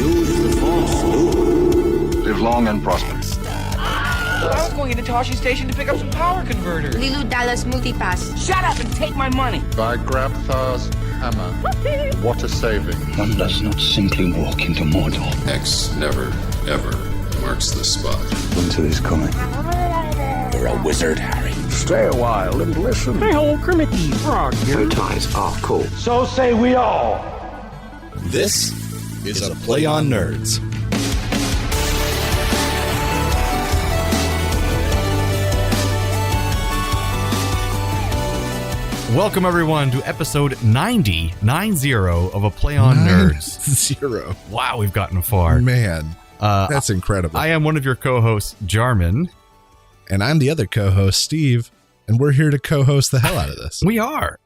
Use the Force, Luke. Live long and prosper. I was going into Toshi Station to pick up some power converters. Lilu Dallas Multipass. Shut up and take my money. I grab Thar's hammer. What a saving. One does not simply walk into Mordor. X never, ever marks the spot. Winter is coming. You're a wizard, Harry. Stay a while and listen. Hey, old Kermit the Frog here. Bow ties are cool. So say we all. This is a Play on Nerds. Welcome, everyone, to episode 90 of A Play on Nerds. 0. Wow, we've gotten far. Man, that's incredible. I am one of your co-hosts, Jarman. And I'm the other co-host, Steve. And we're here to co-host the hell out of this. We are.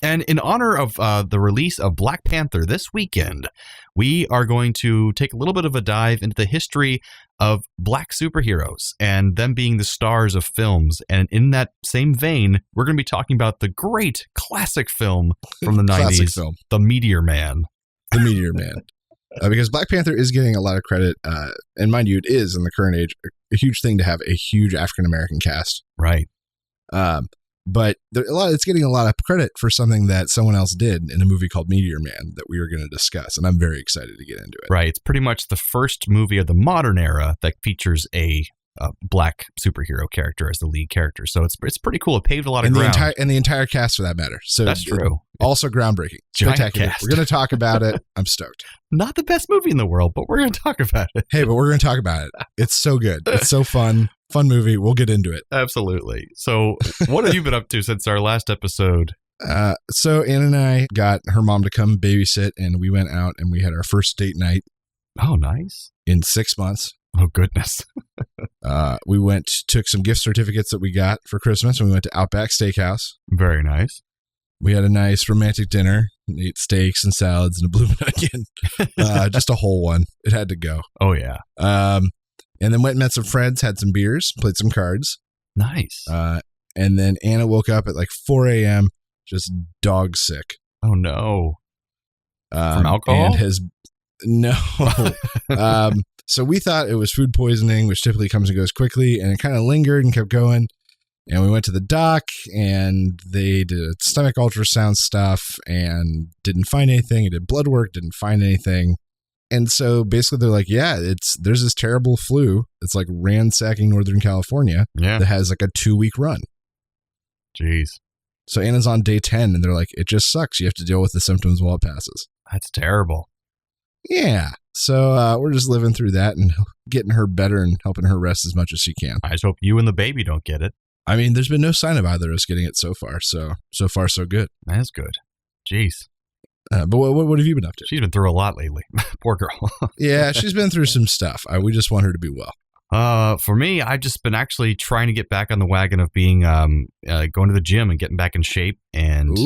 And in honor of the release of Black Panther this weekend, we are going to take a little bit of a dive into the history of black superheroes and them being the stars of films. And in that same vein, we're going to be talking about the great classic film from the 90s, film. The Meteor Man. The Meteor Man. Because Black Panther is getting a lot of credit, and mind you, it is in the current age a huge thing to have a huge African-American cast. Right. But it's getting a lot of credit for something that someone else did in a movie called Meteor Man that we are going to discuss, and I'm very excited to get into it. Right. It's pretty much the first movie of the modern era that features a black superhero character as the lead character. So it's pretty cool. It paved a lot of ground. The entire cast for that matter. So that's true. Also groundbreaking. Spectacular. We're going to talk about it. I'm stoked. Not the best movie in the world, but we're going to talk about it. Hey, but we're going to talk about it. It's so good. It's so fun. Fun movie. We'll get into it. Absolutely. So what have you been up to since our last episode? So Anna and I got her mom to come babysit, and we went out and we had our first date night. Oh, nice. In 6 months. Oh, goodness. We took some gift certificates that we got for Christmas, and we went to Outback Steakhouse. Very nice. We had a nice romantic dinner, and ate steaks and salads and a bloomin' onion. Just a whole one. It had to go. Oh, yeah. And then went and met some friends, had some beers, played some cards. Nice. And then Anna woke up at like 4 a.m. just dog sick. Oh, no. From alcohol? And no. So we thought it was food poisoning, which typically comes and goes quickly, and it kind of lingered and kept going. And we went to the doc, and they did stomach ultrasound stuff and didn't find anything. It did blood work, didn't find anything. And so basically they're like, yeah, there's this terrible flu that's like ransacking Northern California that has like a 2-week run. Jeez. So Anna's on day 10, and they're like, it just sucks. You have to deal with the symptoms while it passes. That's terrible. Yeah. So we're just living through that and getting her better and helping her rest as much as she can. I just hope you and the baby don't get it. I mean, there's been no sign of either of us getting it so far. So far, so good. That's good. Jeez. But what have you been up to? She's been through a lot lately. Poor girl. Yeah, she's been through some stuff. We just want her to be well. For me, I've just been actually trying to get back on the wagon of being going to the gym and getting back in shape. And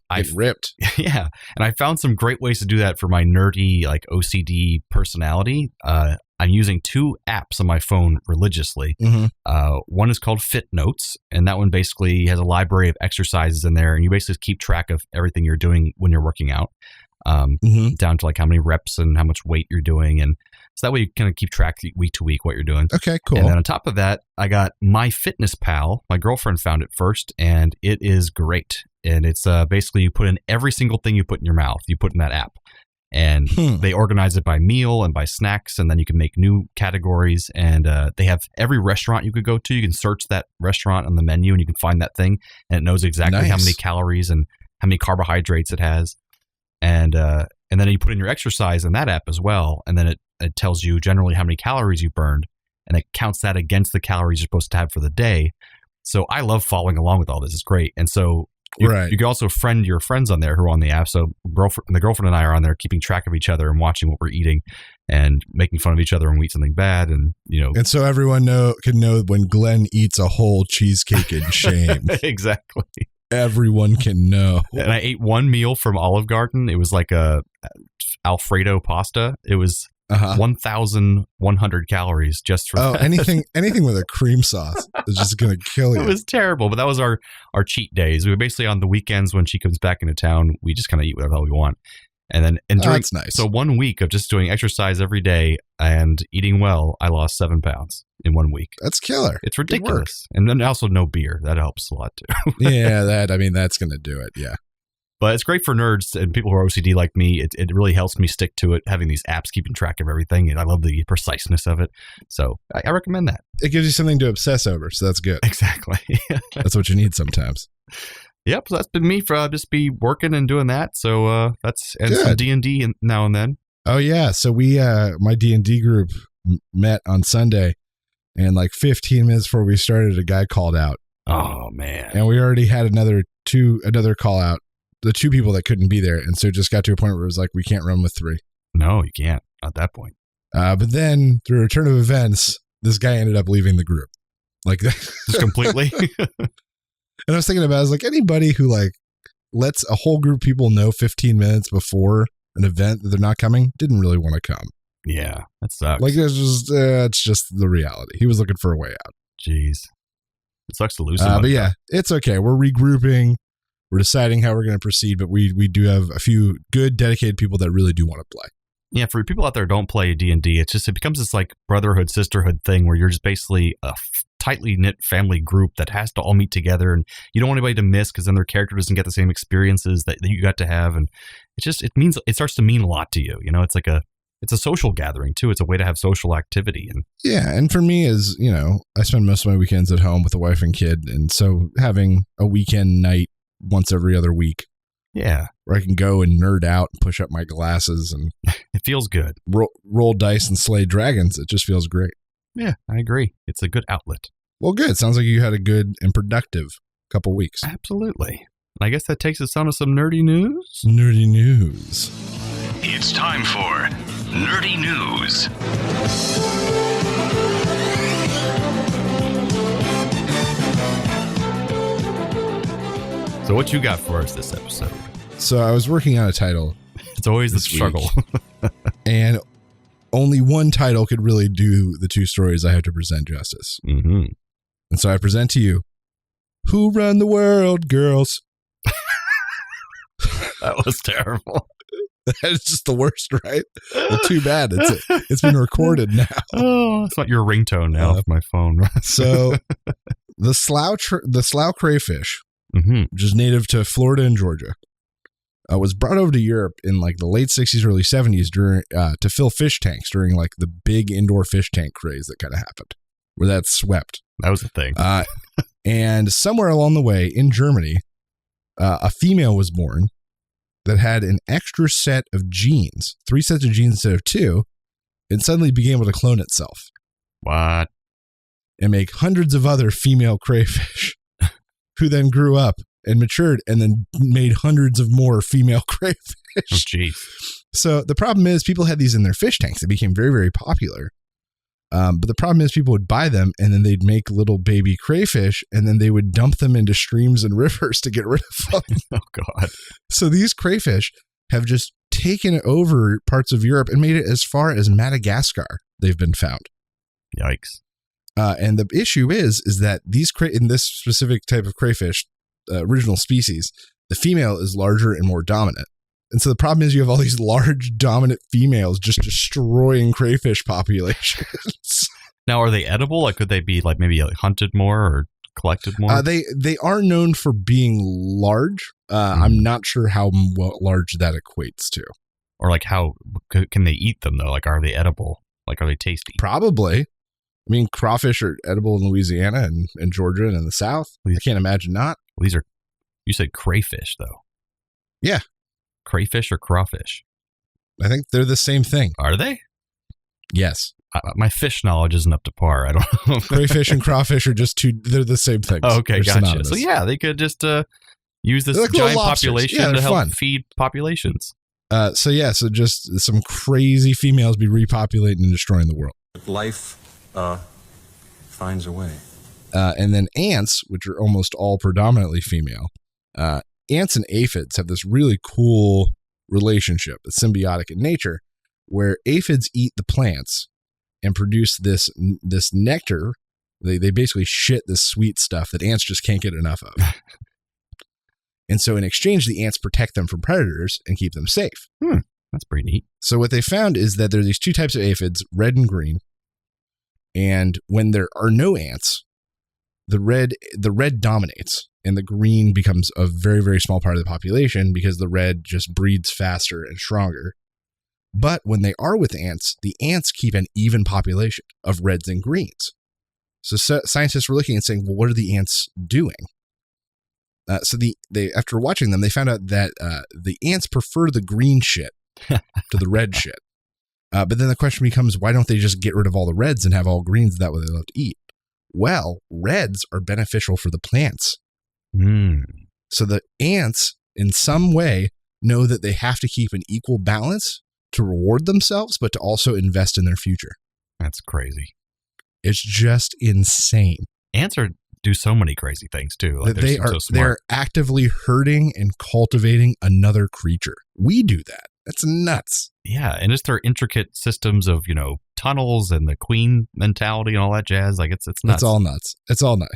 I've ripped. Yeah, and I found some great ways to do that for my nerdy, like OCD personality. I'm using 2 apps on my phone religiously. Mm-hmm. One is called Fit Notes, and that one basically has a library of exercises in there, and you basically keep track of everything you're doing when you're working out, down to like how many reps and how much weight you're doing, and so that way you kind of keep track week to week what you're doing. Okay, cool. And then on top of that, I got MyFitnessPal. My girlfriend found it first, and it is great. And it's basically you put in every single thing you put in your mouth, you put in that app. And they organize it by meal and by snacks, and then you can make new categories. And they have every restaurant you could go to. You can search that restaurant on the menu, and you can find that thing, and it knows exactly how many calories and how many carbohydrates it has. And then you put in your exercise in that app as well, and then it tells you generally how many calories you burned, and it counts that against the calories you're supposed to have for the day. So I love following along with all this. It's great. And so you can also friend your friends on there who are on the app. So the girlfriend and I are on there keeping track of each other and watching what we're eating and making fun of each other when we eat something bad. And, and so everyone can know when Glenn eats a whole cheesecake in shame. Exactly. Everyone can know. And I ate one meal from Olive Garden. It was like a Alfredo pasta. It was 1,100 calories just for that. anything with a cream sauce is just going to kill you. It was terrible, but that was our cheat days. We were basically on the weekends when she comes back into town, we just kind of eat whatever the hell we want. And then that's nice. So 1 week of just doing exercise every day and eating well, I lost 7 pounds in 1 week. That's killer. It's ridiculous. And then also no beer. That helps a lot too. Yeah, that's going to do it. Yeah. But it's great for nerds and people who are OCD like me. It really helps me stick to it, having these apps keeping track of everything. And I love the preciseness of it. So I recommend that. It gives you something to obsess over. So that's good. Exactly. That's what you need sometimes. Yep. So that's been me for just be working and doing that. So that's and some D&D now and then. Oh, yeah. So we, my D&D group met on Sunday, and like 15 minutes before we started, a guy called out. Oh, man. And we already had another call out. The 2 people that couldn't be there. And so it just got to a point where it was like, we can't run with 3. No, you can't. Not at that point. But then through a turn of events, this guy ended up leaving the group. Like that. Just completely. And I was thinking about, I was like, anybody who like lets a whole group of people know 15 minutes before an event that they're not coming didn't really want to come. Yeah, that sucks. Like it's just the reality. He was looking for a way out. Jeez. It sucks to lose someone. But yeah, it's okay. We're regrouping. We're deciding how we're going to proceed, but we do have a few good, dedicated people that really do want to play. Yeah, for people out there who don't play D&D, it becomes this like brotherhood, sisterhood thing where you're just basically a tightly knit family group that has to all meet together, and you don't want anybody to miss because then their character doesn't get the same experiences that you got to have, and it starts to mean a lot to you. You know, it's a social gathering too. It's a way to have social activity. And yeah, and for me, as you know, I spend most of my weekends at home with the wife and kid, and so having a weekend night once every other week, yeah, where I can go and nerd out and push up my glasses and it feels good. Roll dice and slay dragons. It just feels great. Yeah, I agree. It's a good outlet. Well, good. Sounds like you had a good and productive couple weeks. Absolutely. I guess that takes us on to some nerdy news. Nerdy news. It's time for Nerdy News. So what you got for us this episode? So I was working on a title. It's always the struggle. And only one title could really do the 2 stories I have to present justice. Mm-hmm. And so I present to you, Who Run the World, Girls? That was terrible. That is just the worst, right? Well, too bad. It's been recorded now. Oh, it's not your ringtone now of my phone. So the slough crayfish, mm-hmm. which is native to Florida and Georgia, was brought over to Europe in like the late 60s, early 70s during to fill fish tanks during like the big indoor fish tank craze that kind of happened, where that swept. That was the thing. And somewhere along the way in Germany, a female was born that had an extra set of genes, 3 sets of genes instead of 2, and suddenly began able to clone itself. What? And make hundreds of other female crayfish who then grew up and matured and then made hundreds of more female crayfish. Oh, geez. So the problem is people had these in their fish tanks. They became very, very popular. But the problem is people would buy them and then they'd make little baby crayfish and then they would dump them into streams and rivers to get rid of them. Oh, God. So these crayfish have just taken over parts of Europe and made it as far as Madagascar. They've been found. Yikes. And the issue is that these in this specific type of crayfish, original species, the female is larger and more dominant. And so the problem is you have all these large dominant females just destroying crayfish populations. Now, are they edible? Like, could they be like maybe like hunted more or collected more? They are known for being large. I'm not sure how large that equates to. Or like how can they eat them though? Like, are they edible? Like, are they tasty? Probably. I mean, crawfish are edible in Louisiana and Georgia and in the South. I can't imagine not. Well, you said crayfish though. Yeah. Crayfish or crawfish? I think they're the same thing. Are they? Yes. My fish knowledge isn't up to par. I don't know. Crayfish and crawfish are they're the same thing. Oh, okay, gotcha. Synonymous. So yeah, they could just use this like giant population to help feed populations. So just some crazy females be repopulating and destroying the world. Life finds a way. And then ants, which are almost all predominantly female, ants and aphids have this really cool relationship, it's symbiotic in nature, where aphids eat the plants and produce this nectar. They basically shit this sweet stuff that ants just can't get enough of. And so in exchange, the ants protect them from predators and keep them safe. That's pretty neat. So what they found is that there are these two types of aphids, red and green. And when there are no ants, the red dominates and the green becomes a very, very small part of the population because the red just breeds faster and stronger. But when they are with ants, the ants keep an even population of reds and greens. So scientists were looking and saying, well, what are the ants doing? So they after watching them, they found out that the ants prefer the green shit to the red shit. But then the question becomes, why don't they just get rid of all the reds and have all greens? That way they love to eat. Well, reds are beneficial for the plants. So the ants, in some way, know that they have to keep an equal balance to reward themselves, but to also invest in their future. That's crazy. It's just insane. Ants do so many crazy things too. Like They're actively hurting and cultivating another creature. We do that. That's nuts. Yeah, and it's their intricate systems of, tunnels and the queen mentality and all that jazz. Like it's nuts. It's all nuts. It's all nuts.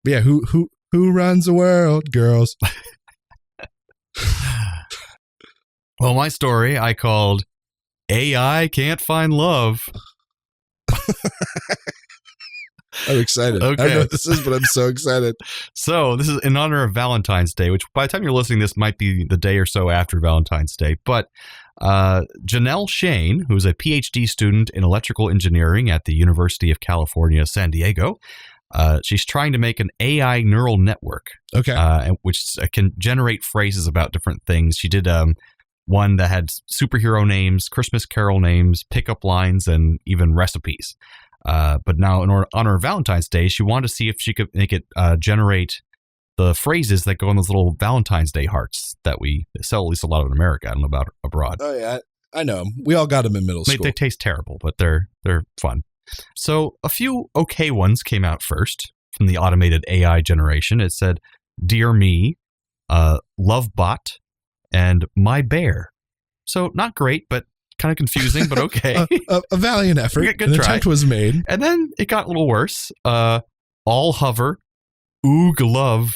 But yeah, who runs the world, girls? Well, my story I called AI Can't Find Love. I'm excited. Okay. I don't know what this is, but I'm so excited. So this is in honor of Valentine's Day, which by the time you're listening, this might be the day or so after Valentine's Day. But Janelle Shane, who's a PhD student in electrical engineering at the University of California, San Diego, she's trying to make an AI neural network, which can generate phrases about different things. She did one that had superhero names, Christmas Carol names, pickup lines, and even recipes. But now, in honor of Valentine's Day, she wanted to see if she could make it generate the phrases that go on those little Valentine's Day hearts that we sell, at least a lot of in America. I don't know about abroad. Oh, yeah. I know them. We all got them in middle school. They taste terrible, but they're fun. So a few okay ones came out first from the automated AI generation. It said, "Dear me," "Lovebot," and "My bear." So not great, but kind of confusing, but okay. A valiant effort. Good An try. attempt was made. And then it got a little worse. All hover, oog love,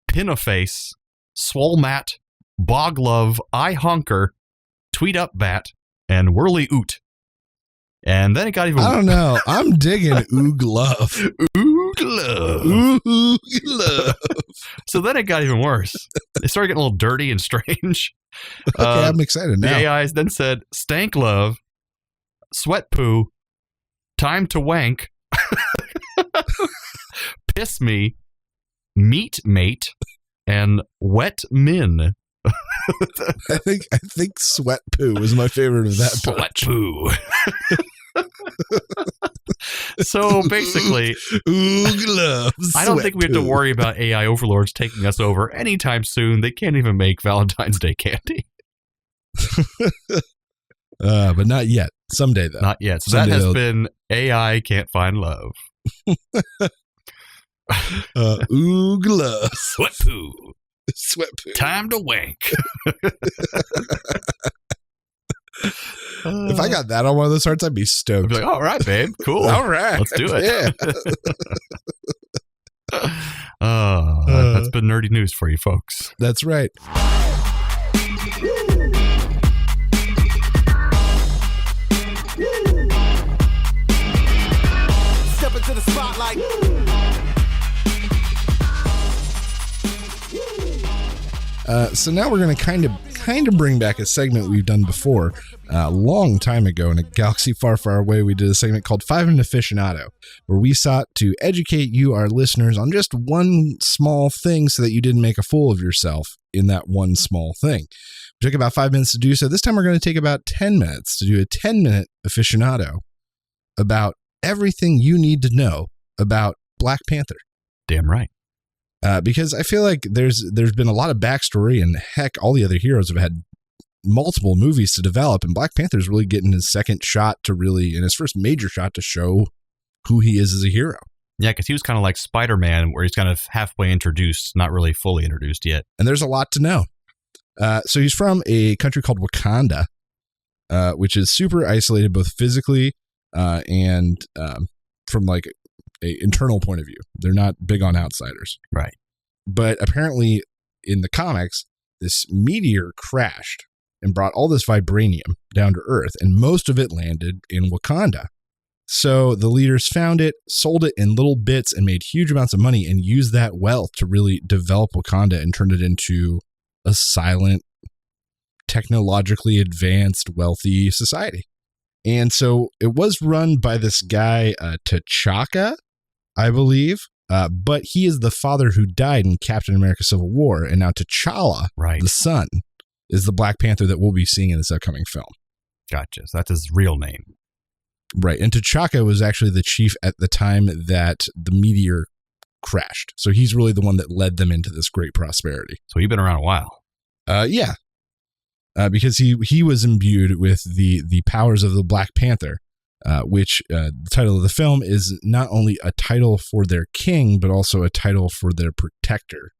pin-a-face, swolmat, bog love, I honker, tweet up bat, and whirly oot. And then it got even... I don't know. I'm digging oog love. Oog love. Oog love. So then it got even worse. It started getting a little dirty and strange. Okay, I'm excited now. The AIs then said, stank love, sweat poo, time to wank, piss me, meat mate, and wet min. I think sweat poo was my favorite of that. Sweat poo. So basically, oog love. I don't think we have to worry about AI overlords taking us over anytime soon. They can't even make Valentine's Day candy. But not yet. Someday, though. Not yet. So Someday that has been AI Can't Find Love. Oog love. Sweat poo. Sweat poo. Time to wank. If I got that on one of those hearts, I'd be stoked. I'd be like, all right, babe. Cool. All right. Let's do it. Yeah. That's been nerdy news for you folks. That's right. Step into the spotlight. So now we're going to kind of bring back a segment we've done before. A long time ago in a galaxy far, far away, we did a segment called Five and Aficionado, where we sought to educate you, our listeners, on just one small thing so that you didn't make a fool of yourself in that one small thing. We took about 5 minutes to do so. This time we're going to take about 10 minutes to do a 10-minute aficionado about everything you need to know about Black Panther. Damn right. Because I feel like there's been a lot of backstory, and heck, all the other heroes have had multiple movies to develop, and Black Panther's really getting his second shot to really, and his first major shot to show who he is as a hero. Yeah, because he was kind of like Spider-Man, where he's kind of halfway introduced, not really fully introduced yet. And there's a lot to know. So he's from a country called Wakanda, which is super isolated both physically and from like a internal point of view. They're not big on outsiders. Right. But apparently in the comics, this meteor crashed and brought all this vibranium down to Earth, and most of it landed in Wakanda. So the leaders found it, sold it in little bits, and made huge amounts of money and used that wealth to really develop Wakanda and turn it into a silent, technologically advanced, wealthy society. And so it was run by this guy, T'Chaka, I believe, but he is the father who died in Captain America Civil War. And now T'Challa, the son, is the Black Panther that we'll be seeing in this upcoming film. Gotcha. So that's his real name. Right. And T'Chaka was actually the chief at the time that the meteor crashed. So he's really the one that led them into this great prosperity. So he's been around a while. Yeah. Because he was imbued with the powers of the Black Panther, which the title of the film is not only a title for their king, but also a title for their protector.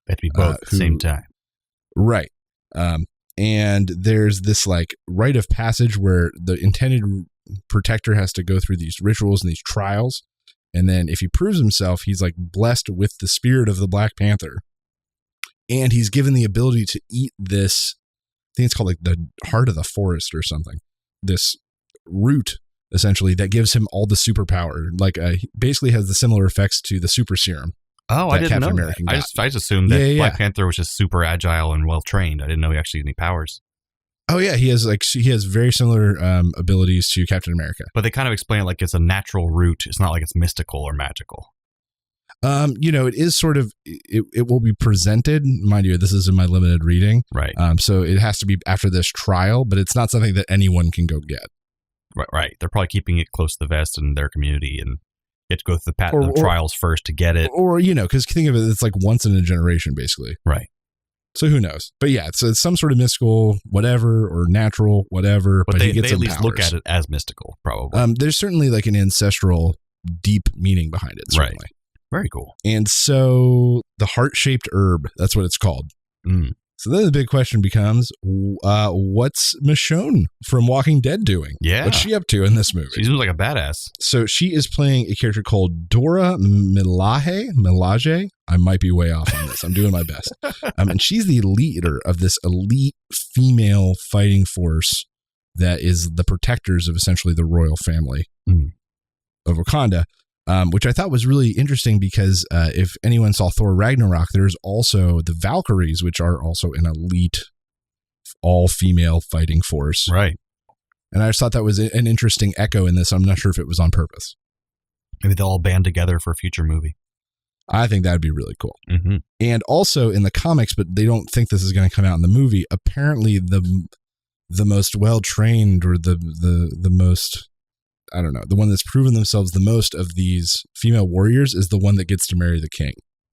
They have to be both at the same time. Right. And there's this like rite of passage where the intended protector has to go through these rituals and these trials. And then if he proves himself, he's like blessed with the spirit of the Black Panther. And he's given the ability to eat this, I think it's called like the heart of the forest or something. This root, essentially, that gives him all the superpower. Like basically has the similar effects to the super serum. Oh, I didn't know that. I just assumed that Black Panther was just super agile and well trained. I didn't know he actually had any powers. Oh yeah, he has very similar abilities to Captain America. But they kind of explain it like it's a natural root. It's not like it's mystical or magical. It is sort of, it will be presented, mind you, this is in my limited reading. Right. So it has to be after this trial, but it's not something that anyone can go get. Right. They're probably keeping it close to the vest in their community and you have to go through the trials first to get it. Or, because think of it, it's like once in a generation, basically. Right. So who knows? But yeah, so it's some sort of mystical, whatever, or natural, whatever. But they he gets at least powers. Look at it as mystical, probably. There's certainly like an ancestral, deep meaning behind it, certainly. Right. Very cool. And so the heart-shaped herb, that's what it's called. Mm. So then the big question becomes, what's Michonne from Walking Dead doing? Yeah. What's she up to in this movie? She seems like a badass. So she is playing a character called Dora Milaje. I might be way off on this. I'm doing my best. And she's the leader of this elite female fighting force that is the protectors of essentially the royal family of Wakanda. Which I thought was really interesting because if anyone saw Thor Ragnarok, there's also the Valkyries, which are also an elite, all-female fighting force. Right. And I just thought that was an interesting echo in this. I'm not sure if it was on purpose. Maybe they'll all band together for a future movie. I think that would be really cool. Mm-hmm. And also in the comics, but they don't think this is going to come out in the movie, apparently the most well-trained or the most... I don't know, the one that's proven themselves the most of these female warriors is the one that gets to marry the king.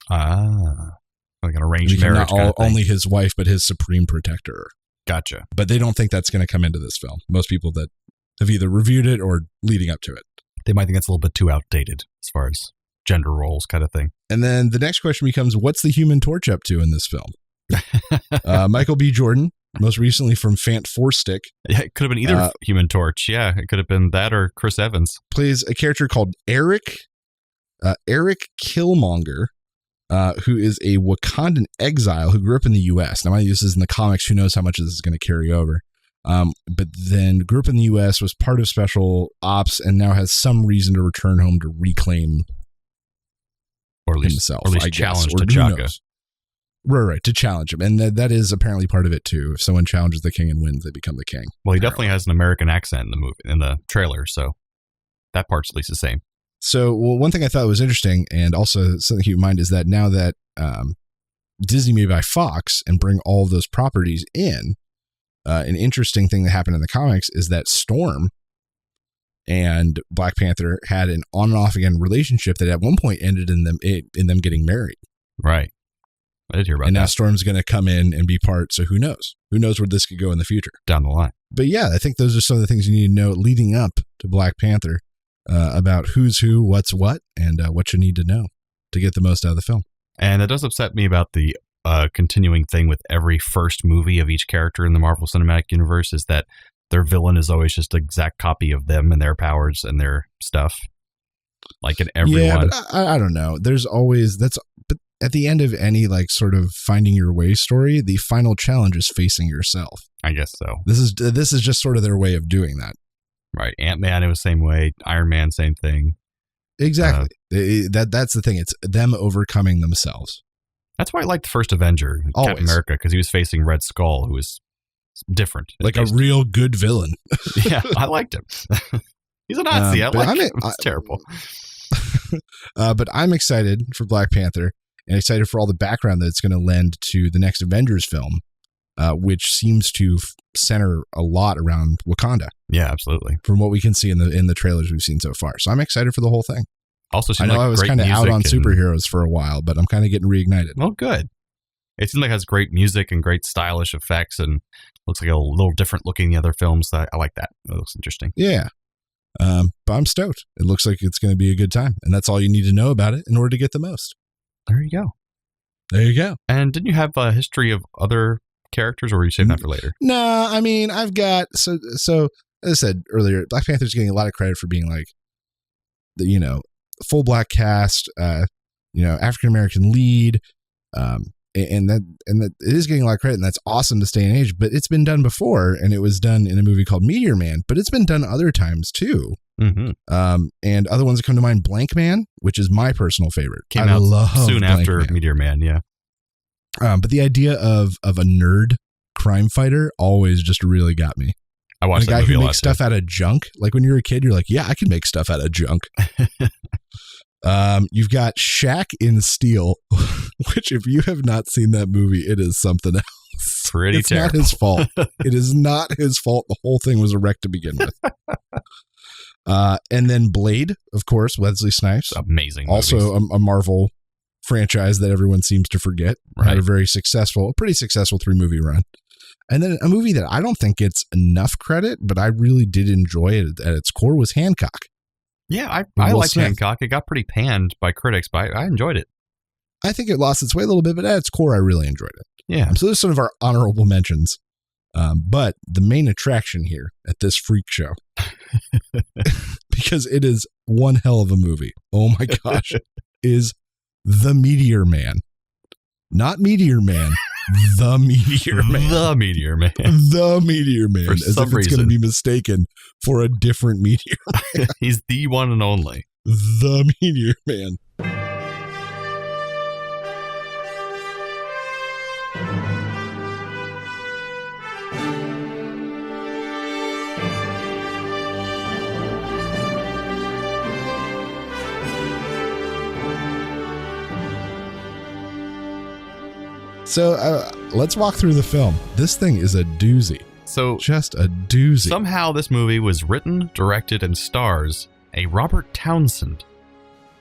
Like an arranged marriage. Not only his wife, but his supreme protector. Gotcha. But they don't think that's going to come into this film. Most people that have either reviewed it or leading up to it. They might think that's a little bit too outdated as far as gender roles kind of thing. And then the next question becomes, what's the Human Torch up to in this film? Michael B. Jordan, most recently from Fantastic. Yeah, it could have been either Human Torch. Yeah, it could have been that or Chris Evans. Plays a character called Eric Killmonger, who is a Wakandan exile who grew up in the U.S. Now, this is in the comics. Who knows how much of this is going to carry over? But then grew up in the U.S., was part of Special Ops, and now has some reason to return home to reclaim himself. Or at least challenge T'Chaka. Right, to challenge him. And that is apparently part of it, too. If someone challenges the king and wins, they become the king. Well, he definitely has an American accent in the movie, in the trailer, so that part's at least the same. So, one thing I thought was interesting, and also something to keep in mind, is that now that Disney may buy Fox and bring all of those properties in, an interesting thing that happened in the comics is that Storm and Black Panther had an on and off again relationship that at one point ended in them getting married. Right. I did hear about that. And now Storm's going to come in and be part. So who knows? Who knows where this could go in the future? Down the line. But yeah, I think those are some of the things you need to know leading up to Black Panther about who's who, what's what, and what you need to know to get the most out of the film. And it does upset me about the continuing thing with every first movie of each character in the Marvel Cinematic Universe is that their villain is always just an exact copy of them and their powers and their stuff. Like in everyone. Yeah, but I don't know. There's always but at the end of any like sort of finding your way story, the final challenge is facing yourself. I guess so. This is just sort of their way of doing that. Right. Ant-Man, it was the same way. Iron Man, same thing. Exactly. That's the thing. It's them overcoming themselves. That's why I liked the first Avenger, Always. Captain America, because he was facing Red Skull, who was different. Like a real good villain. Yeah, I liked him. He's a Nazi. I like him. It's terrible. But I'm excited for Black Panther and excited for all the background that it's going to lend to the next Avengers film, which seems to center a lot around Wakanda. Yeah, absolutely. From what we can see in the trailers we've seen so far. So I'm excited for the whole thing. Also, I know like I was kind of out on superheroes for a while, but I'm kind of getting reignited. Well, good. It seems like it has great music and great stylish effects and looks like a little different looking than the other films. I like that. It looks interesting. Yeah. But I'm stoked. It looks like it's going to be a good time. And that's all you need to know about it in order to get the most. There you go. There you go. And didn't you have a history of other characters, or were you saving that for later? No, I mean, I've got, so as I said earlier, Black Panther's getting a lot of credit for being like, full black cast, African-American lead, and that it is getting a lot of credit, and that's awesome to stay in age, but it's been done before, and it was done in a movie called Meteor Man, but it's been done other times too. Mm-hmm. And other ones that come to mind, Blank Man, which is my personal favorite. Came out soon after Meteor Man, yeah. But the idea of a nerd crime fighter always just really got me. I watched a guy who makes stuff out of junk. Like when you're a kid, you're like, yeah, I can make stuff out of junk. You've got Shaq in Steel, which if you have not seen that movie, it is something else. Pretty it's terrible. Not his fault. It is not his fault. The whole thing was a wreck to begin with. And then Blade, of course, Wesley Snipes. Amazing. Also a Marvel franchise that everyone seems to forget. Right. Had a pretty successful 3-movie run. And then a movie that I don't think gets enough credit, but I really did enjoy it at its core, was Hancock. Yeah, I liked Hancock. It got pretty panned by critics, but I enjoyed it. I think it lost its way a little bit, but at its core, I really enjoyed it. Yeah. So those are some of our honorable mentions. But the main attraction here at this freak show, because it is one hell of a movie, oh my gosh, is The Meteor Man. Not Meteor Man, The Meteor Man. The Meteor Man. The Meteor Man. For as some if it's going to be mistaken for a different Meteor Man. He's the one and only. The Meteor Man. So let's walk through the film. This thing is a doozy. So just a doozy. Somehow this movie was written, directed, and stars a Robert Townsend,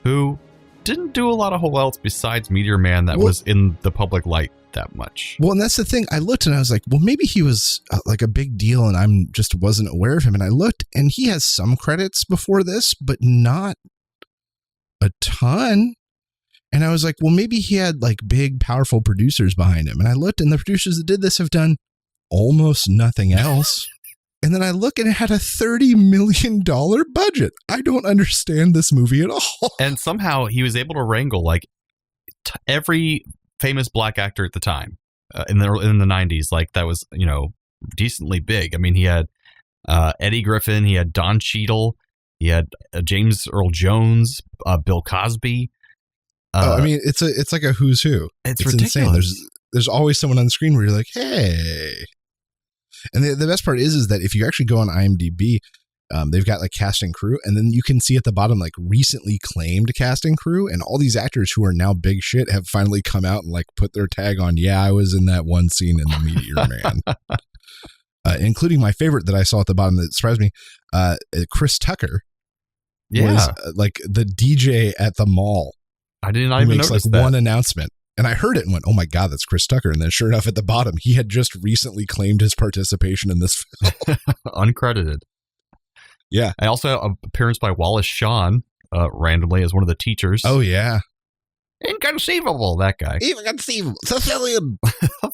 who didn't do a lot of whole else besides Meteor Man that was in the public light that much. Well, and that's the thing. I looked and I was like, well, maybe he was like a big deal and I'm just wasn't aware of him. And I looked and he has some credits before this, but not a ton. And I was like, well, maybe he had like big, powerful producers behind him. And I looked and the producers that did this have done almost nothing else. And then I look and it had a $30 million budget. I don't understand this movie at all. And somehow he was able to wrangle like every famous black actor at the time in the 90s. Like that was, decently big. I mean, he had Eddie Griffin, he had Don Cheadle, he had James Earl Jones, Bill Cosby. I mean, it's like a who's who. It's ridiculous. Insane. There's always someone on the screen where you're like, hey. And the best part is that if you actually go on IMDb, they've got like cast and crew, and then you can see at the bottom like recently claimed cast and crew, and all these actors who are now big shit have finally come out and like put their tag on. Yeah, I was in that one scene in The Meteor Man, including my favorite that I saw at the bottom that surprised me, Chris Tucker. Was like the DJ at the mall. I did not even notice that. One announcement. And I heard it and went, oh my God, that's Chris Tucker. And then sure enough, at the bottom, he had just recently claimed his participation in this film. Uncredited. Yeah. I also have an appearance by Wallace Shawn randomly as one of the teachers. Oh, yeah. Inconceivable, that guy. Inconceivable. Sicilian.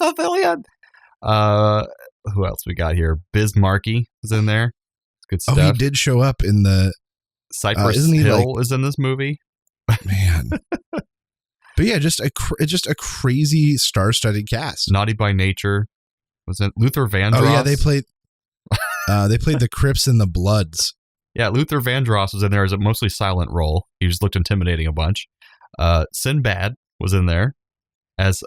Sicilian. Who else we got here? Biz Markie is in there. Good stuff. Oh, he did show up in the... Cypress Hill is in this movie. Man. But yeah, just a crazy star-studded cast. Naughty by Nature. Was it Luther Vandross? Oh yeah, they played the Crips and the Bloods. Yeah, Luther Vandross was in there as a mostly silent role. He just looked intimidating a bunch. Sinbad was in there as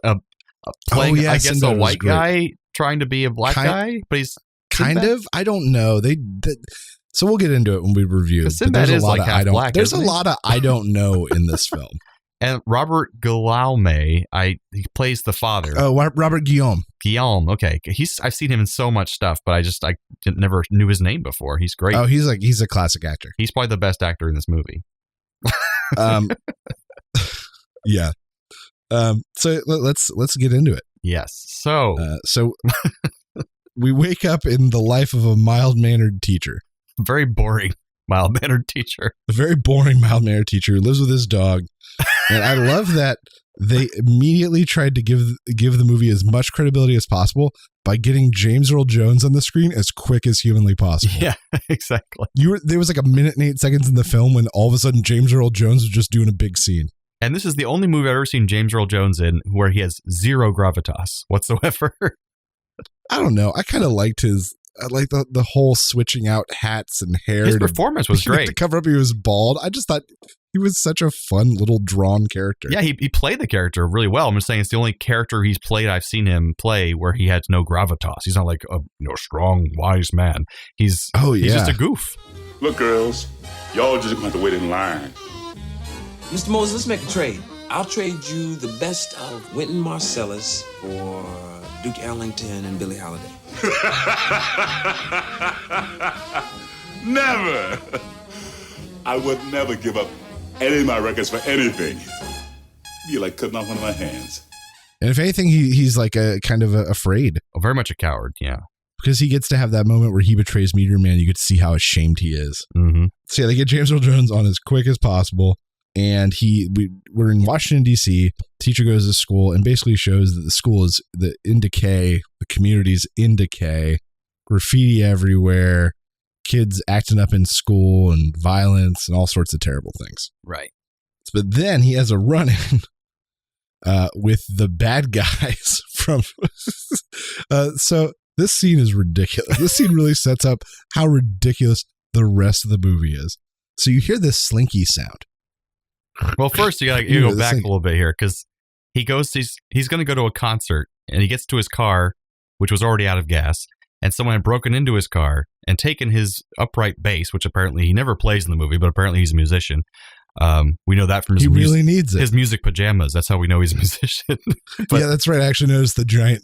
playing, I guess, Sinbad a white guy trying to be a black guy, but he's kind Sinbad? of. I don't know. So we'll get into it when we review. Sinbad is like half black. There's a lot of I don't know in this film. And Robert Guillaume, he plays the father. Oh, Robert Guillaume. Guillaume, okay. I've seen him in so much stuff, but I never knew his name before. He's great. Oh, he's a classic actor. He's probably the best actor in this movie. Yeah. So let's get into it. Yes. So we wake up in the life of a mild-mannered teacher. Very boring mild-mannered teacher. A very boring mild-mannered teacher who lives with his dog. And I love that they immediately tried to give the movie as much credibility as possible by getting James Earl Jones on the screen as quick as humanly possible. Yeah, exactly. There was like 1 minute and 8 seconds in the film when all of a sudden James Earl Jones was just doing a big scene. And this is the only movie I've ever seen James Earl Jones in where he has zero gravitas whatsoever. I don't know. I kind of liked the whole switching out hats and hair. His performance was great. To cover up he was bald. I just thought he was such a fun little drawn character. Yeah, he played the character really well. I'm just saying it's the only character he's played I've seen him play where he had no gravitas. He's not like a strong, wise man. He's just a goof. Look, girls, y'all just gonna have to wait in line. Mr. Moses, let's make a trade. I'll trade you the best of Wynton Marsalis for Duke Ellington and Billie Holiday. Never! I would never give up any of my records for anything. Be like cutting off one of my hands. And if anything, he's like a kind of afraid. Oh, very much a coward, yeah. Because he gets to have that moment where he betrays Meteor Man. You get to see how ashamed he is. Mm-hmm. So yeah, they get James Earl Jones on as quick as possible. And we're in Washington, D.C. Teacher goes to school and basically shows that the school is in decay. The community's in decay. Graffiti everywhere. Kids acting up in school and violence and all sorts of terrible things. Right. But then he has a run-in with the bad guys from... So this scene is ridiculous. This scene really sets up how ridiculous the rest of the movie is. So you hear this slinky sound. Well, first you go back a little bit here because he's going to go to a concert and he gets to his car, which was already out of gas, and someone had broken into his car and taken his upright bass, which apparently he never plays in the movie, but apparently he's a musician. We know that from his needs it. His music pajamas. That's how we know he's a musician. But, yeah, that's right. I actually noticed the giant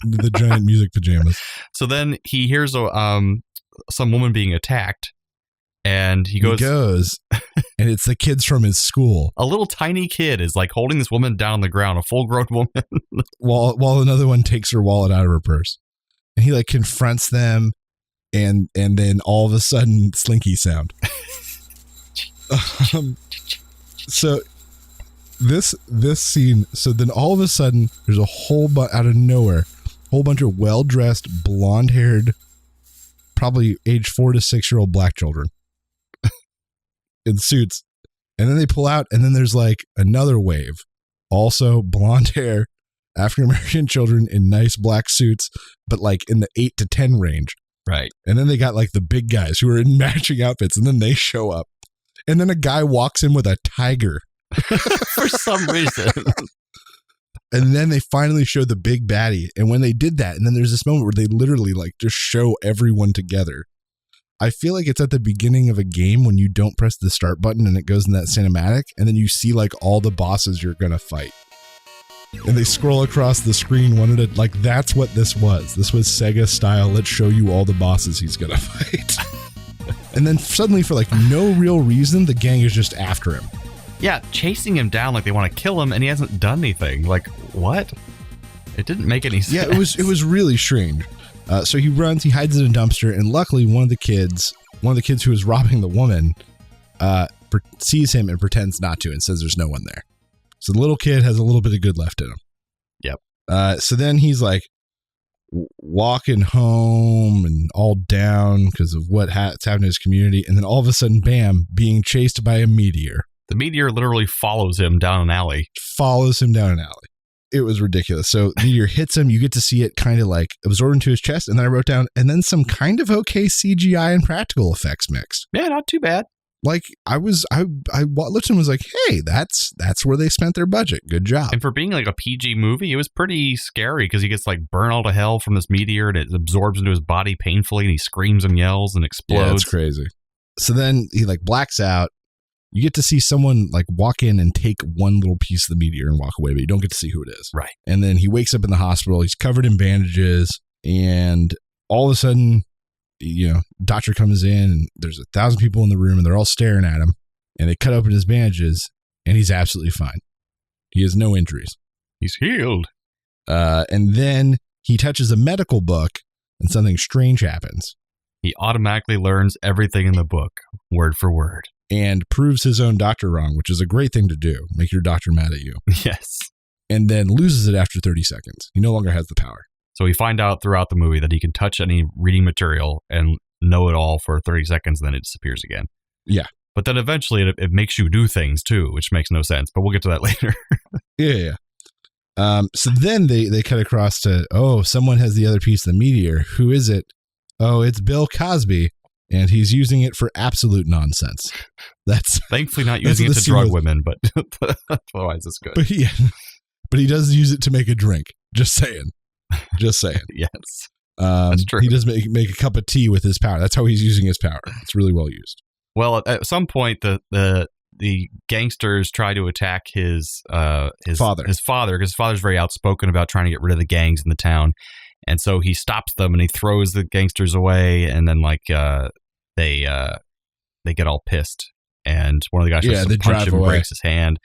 music pajamas. So then he hears some woman being attacked. And he goes and it's the kids from his school. A little tiny kid is like holding this woman down on the ground, a full-grown woman. while another one takes her wallet out of her purse. And he like confronts them and then all of a sudden slinky sound. So this scene, so then all of a sudden there's a out of nowhere, whole bunch of well-dressed, blonde-haired, probably age 4 to 6-year-old black children. In suits, and then they pull out, and then there's like another wave, also blonde hair, African-American children in nice black suits, but like in the 8 to 10 range. Right. And then they got like the big guys who are in matching outfits, and then they show up, and then a guy walks in with a tiger for some reason. And then they finally show the big baddie, and when they did that, and then there's this moment where they literally like just show everyone together. I feel like it's at the beginning of a game when you don't press the start button and it goes in that cinematic, and then you see like all the bosses you're going to fight. And they scroll across the screen one at a, like that's what this was. This was Sega style. Let's show you all the bosses he's going to fight. And then suddenly for like no real reason, the gang is just after him. Yeah, chasing him down like they want to kill him and he hasn't done anything. Like what? It didn't make any sense. Yeah, it was really strange. So he runs, he hides in a dumpster, and luckily one of the kids who was robbing the woman sees him and pretends not to and says there's no one there. So the little kid has a little bit of good left in him. Yep. So then he's like walking home and all down because of what's happened to his community, and then all of a sudden, bam, being chased by a meteor. The meteor literally follows him down an alley. It was ridiculous. So Meteor hits him. You get to see it kind of like absorb into his chest. And then I wrote down, and then some kind of okay CGI and practical effects mixed. Yeah, not too bad. Like I looked and was like, hey, that's where they spent their budget. Good job. And for being like a PG movie, it was pretty scary because he gets like burned all to hell from this meteor and it absorbs into his body painfully and he screams and yells and explodes. Yeah, that's crazy. So then he like blacks out. You get to see someone like walk in and take one little piece of the meteor and walk away, but you don't get to see who it is. Right. And then he wakes up in the hospital. He's covered in bandages, and all of a sudden, doctor comes in, and there's 1,000 people in the room, and they're all staring at him. And they cut open his bandages, and he's absolutely fine. He has no injuries. He's healed. And then he touches a medical book, and something strange happens. He automatically learns everything in the book, word for word. And proves his own doctor wrong, which is a great thing to do. Make your doctor mad at you. Yes. And then loses it after 30 seconds. He no longer has the power. So we find out throughout the movie that he can touch any reading material and know it all for 30 seconds, and then it disappears again. Yeah. But then eventually it makes you do things too, which makes no sense. But we'll get to that later. Yeah. So then they cut across to, someone has the other piece of the meteor. Who is it? Oh, it's Bill Cosby. And he's using it for absolute nonsense. That's thankfully not using it to drug women, but otherwise it's good. But he does use it to make a drink. Just saying. Yes, that's true. He does make a cup of tea with his power. That's how he's using his power. It's really well used. Well, at some point, the gangsters try to attack his father. His father, because his father's very outspoken about trying to get rid of the gangs in the town, and so he stops them and he throws the gangsters away, and then they get all pissed, and one of the guys tries to punch him and breaks his hand,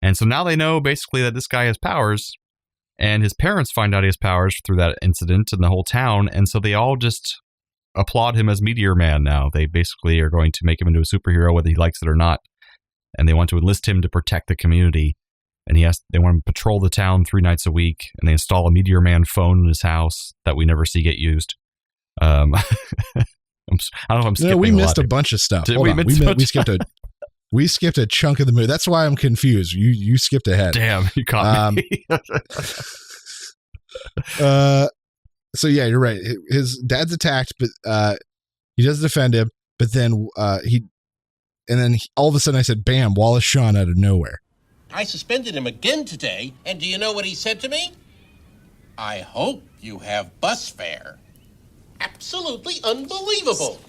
and so now they know basically that this guy has powers, and his parents find out he has powers through that incident in the whole town, and so they all just applaud him as Meteor Man now. They basically are going to make him into a superhero whether he likes it or not, and they want to enlist him to protect the community, and they want him to patrol the town 3 nights a week, and they install a Meteor Man phone in his house that we never see get used. I don't know if I'm skipping we missed a a bunch of stuff. We skipped a chunk of the movie. That's why I'm confused. You skipped ahead. Damn, you caught me. So yeah, you're right. His dad's attacked, but he does defend him. But then all of a sudden I said, "Bam!" Wallace Shawn out of nowhere. I suspended him again today, and do you know what he said to me? I hope you have bus fare. Absolutely unbelievable.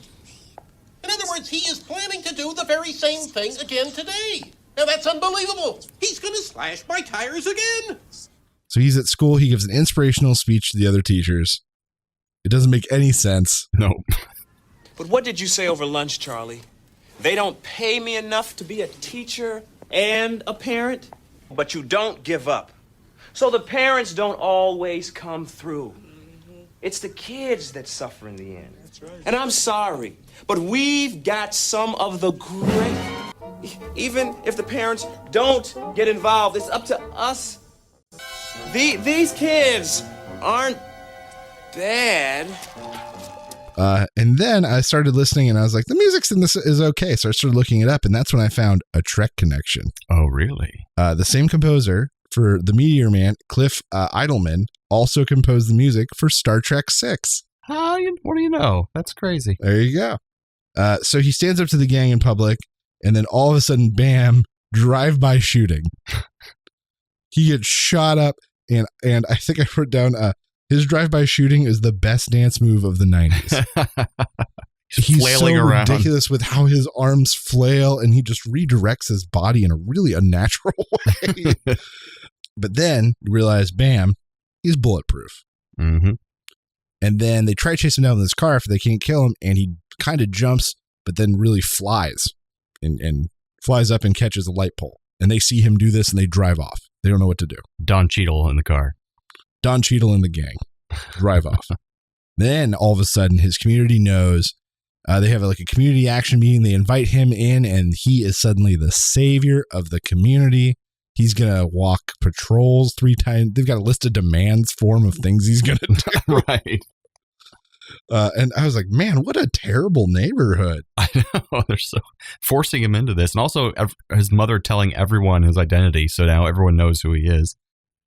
In other words, he is planning to do the very same thing again today. Now that's unbelievable. He's going to slash my tires again. So he's at school. He gives an inspirational speech to the other teachers. It doesn't make any sense. No. But what did you say over lunch, Charlie? They don't pay me enough to be a teacher and a parent? But you don't give up. So the parents don't always come through. It's the kids that suffer in the end. That's right. And I'm sorry, but we've got some of the great... Even if the parents don't get involved, it's up to us. These kids aren't bad. And then I started listening and I was like, the music's in this is okay. So I started looking it up, and that's when I found a Trek connection. Oh, really? The same composer for the Meteor Man, Cliff Idleman, also composed the music for Star Trek VI. What do you know? That's crazy. There you go. So he stands up to the gang in public, and then all of a sudden, bam, drive-by shooting. He gets shot up, and I think I wrote down his drive-by shooting is the best dance move of the 90s. He's flailing so around. Ridiculous with how his arms flail, and he just redirects his body in a really unnatural way. But then you realize, bam, he's bulletproof. Mm-hmm. And then they try to chase him down in this car if they can't kill him, and he kind of jumps, but then really flies and flies up and catches a light pole. And they see him do this, and they drive off. They don't know what to do. Don Cheadle in the car. Don Cheadle and the gang drive off. Then all of a sudden, his community knows. They have like a community action meeting. They invite him in, and he is suddenly the savior of the community. He's going to walk patrols 3 times. They've got a list of demands for him of things he's going to do. Right. And I was like, man, what a terrible neighborhood. I know. They're so forcing him into this. And also his mother telling everyone his identity. So now everyone knows who he is.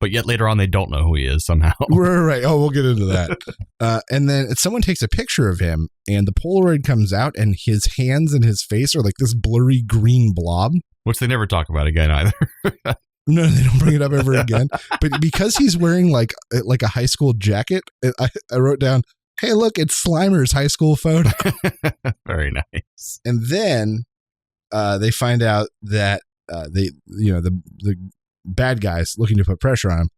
But yet later on, they don't know who he is somehow. Right. Oh, we'll get into that. And then someone takes a picture of him, and the Polaroid comes out, and his hands and his face are like this blurry green blob. Which they never talk about again either. No, they don't bring it up ever again. But because he's wearing like a high school jacket, I wrote down, hey, look, it's Slimer's high school photo. Very nice. And then they find out that the bad guys looking to put pressure on him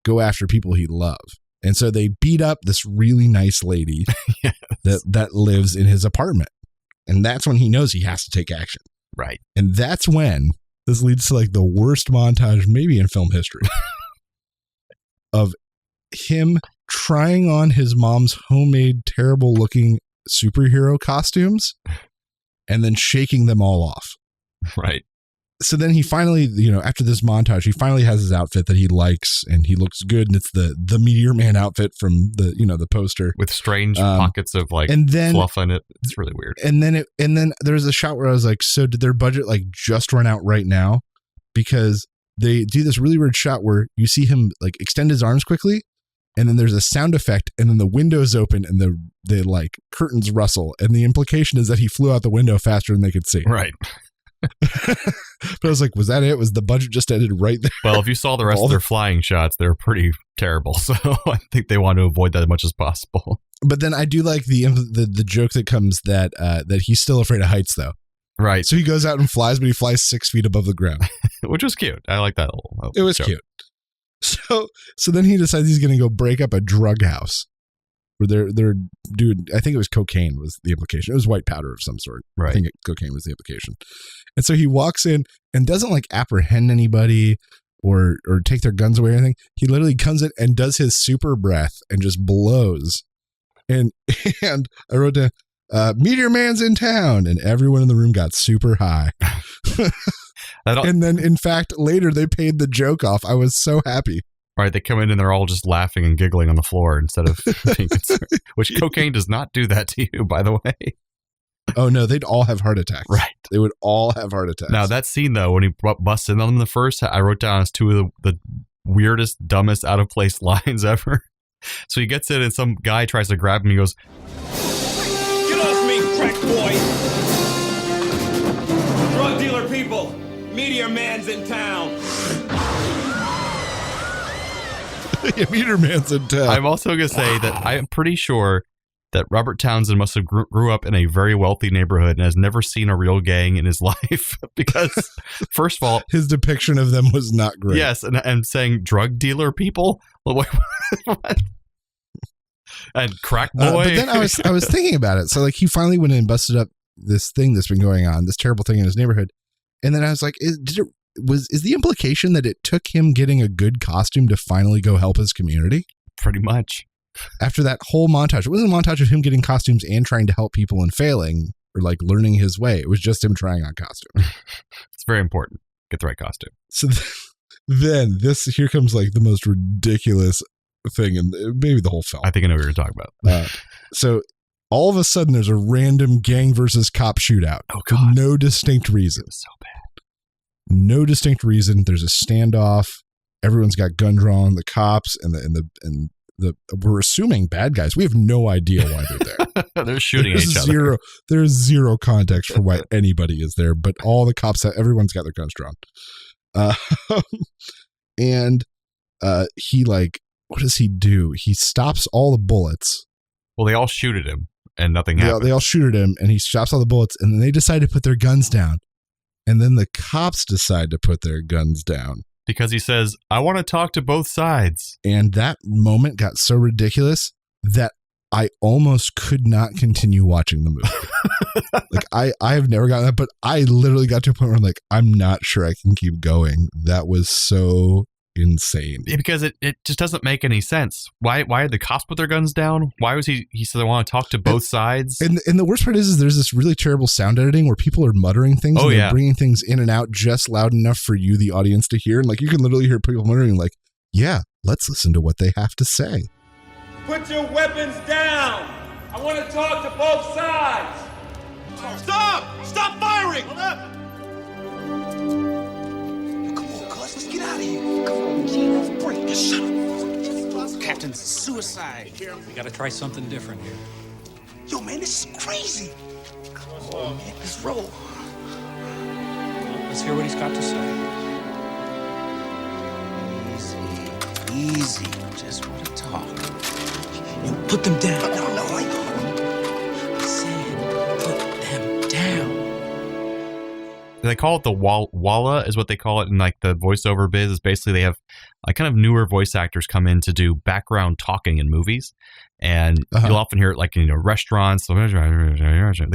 go after people he loves. And so they beat up this really nice lady yes. that lives in his apartment. And that's when he knows he has to take action. Right. And that's when this leads to like the worst montage maybe in film history of him trying on his mom's homemade, terrible looking superhero costumes and then shaking them all off. Right. So then he finally, after this montage, he finally has his outfit that he likes and he looks good. And it's the Meteor Man outfit from the poster with strange pockets of fluff in it. It's really weird. And then there's a shot where I was like, so did their budget like just run out right now? Because they do this really weird shot where you see him like extend his arms quickly. And then there's a sound effect and then the windows open and the like curtains rustle. And the implication is that he flew out the window faster than they could see. Right. But I was like, was that it? Was the budget just ended right there? Well, if you saw the rest of their flying shots, they're pretty terrible. So I think they want to avoid that as much as possible. But then I do like the joke that comes that he's still afraid of heights, though. Right. So he goes out and flies, but he flies 6 feet above the ground. Which was cute. I like that little It was joke. cute. So then he decides he's going to go break up a drug house. Where they're doing, I think it was cocaine was the implication. It was white powder of some sort. Right. I think cocaine was the implication. And so he walks in and doesn't like apprehend anybody or take their guns away or anything. He literally comes in and does his super breath and just blows. And I wrote down, Meteor Man's in town. And everyone in the room got super high. And then, in fact, later they paid the joke off. I was so happy. Right, they come in and they're all just laughing and giggling on the floor instead of being concerned. Which cocaine does not do that to you, by the way. Oh, no, they'd all have heart attacks. Right. They would all have heart attacks. Now, that scene, though, when he busts in on them the first, I wrote down as two of the weirdest, dumbest, out-of-place lines ever. So he gets in and some guy tries to grab him. He goes, Get off me, crack boy! Drug dealer people, Meteor Man's in town. Yeah, Meteor Man's in town. I'm also going to say that I am pretty sure that Robert Townsend must have grew up in a very wealthy neighborhood and has never seen a real gang in his life. Because, first of all, his depiction of them was not great. Yes, and saying drug dealer people? Well, wait, what? And crack boy? But then I was thinking about it. So, like, he finally went in and busted up this thing that's been going on, this terrible thing in his neighborhood. And then I was like, is the implication that it took him getting a good costume to finally go help his community? Pretty much. After that whole montage, it wasn't a montage of him getting costumes and trying to help people and failing or like learning his way. It was just him trying on costumes. It's very important. Get the right costume. So then here comes like the most ridiculous thing in maybe the whole film. I think I know what you're talking about. So all of a sudden there's a random gang versus cop shootout. Oh, God. For no distinct reason. So bad. No distinct reason. There's a standoff. Everyone's got gun drawn. The cops and we're assuming bad guys. We have no idea why they're there. They're shooting at each other. There's zero context for why anybody is there, but all the cops, everyone's got their guns drawn. And he what does he do? He stops all the bullets. Well, they all shoot at him and nothing happens. They all shoot at him and he stops all the bullets and then they decide to put their guns down. And then the cops decide to put their guns down. Because he says, I want to talk to both sides. And that moment got so ridiculous that I almost could not continue watching the movie. Like I have never gotten that, but I literally got to a point where I'm like, I'm not sure I can keep going. That was so insane. Yeah, because it just doesn't make any sense. Why did the cops put their guns down? Why was he said I want to talk to both sides? And the worst part is there's this really terrible sound editing where people are muttering things and they're bringing things in and out just loud enough for you, the audience, to hear. And like you can literally hear people muttering like, yeah, let's listen to what they have to say. Put your weapons down. I want to talk to both sides. Stop! Stop firing! Hold up. Come on, cuz, let's get out of here. Come on, G, let's break. Captain's suicide. We gotta try something different here. Yo, man, this is crazy. Oh, man, let's roll. Let's hear what he's got to say. Easy. Just want to talk. You put them down. No, I said put them down. They call it the walla is what they call it in like the voiceover biz. Is basically they have like kind of newer voice actors come in to do background talking in movies, and you'll often hear it like in restaurants. They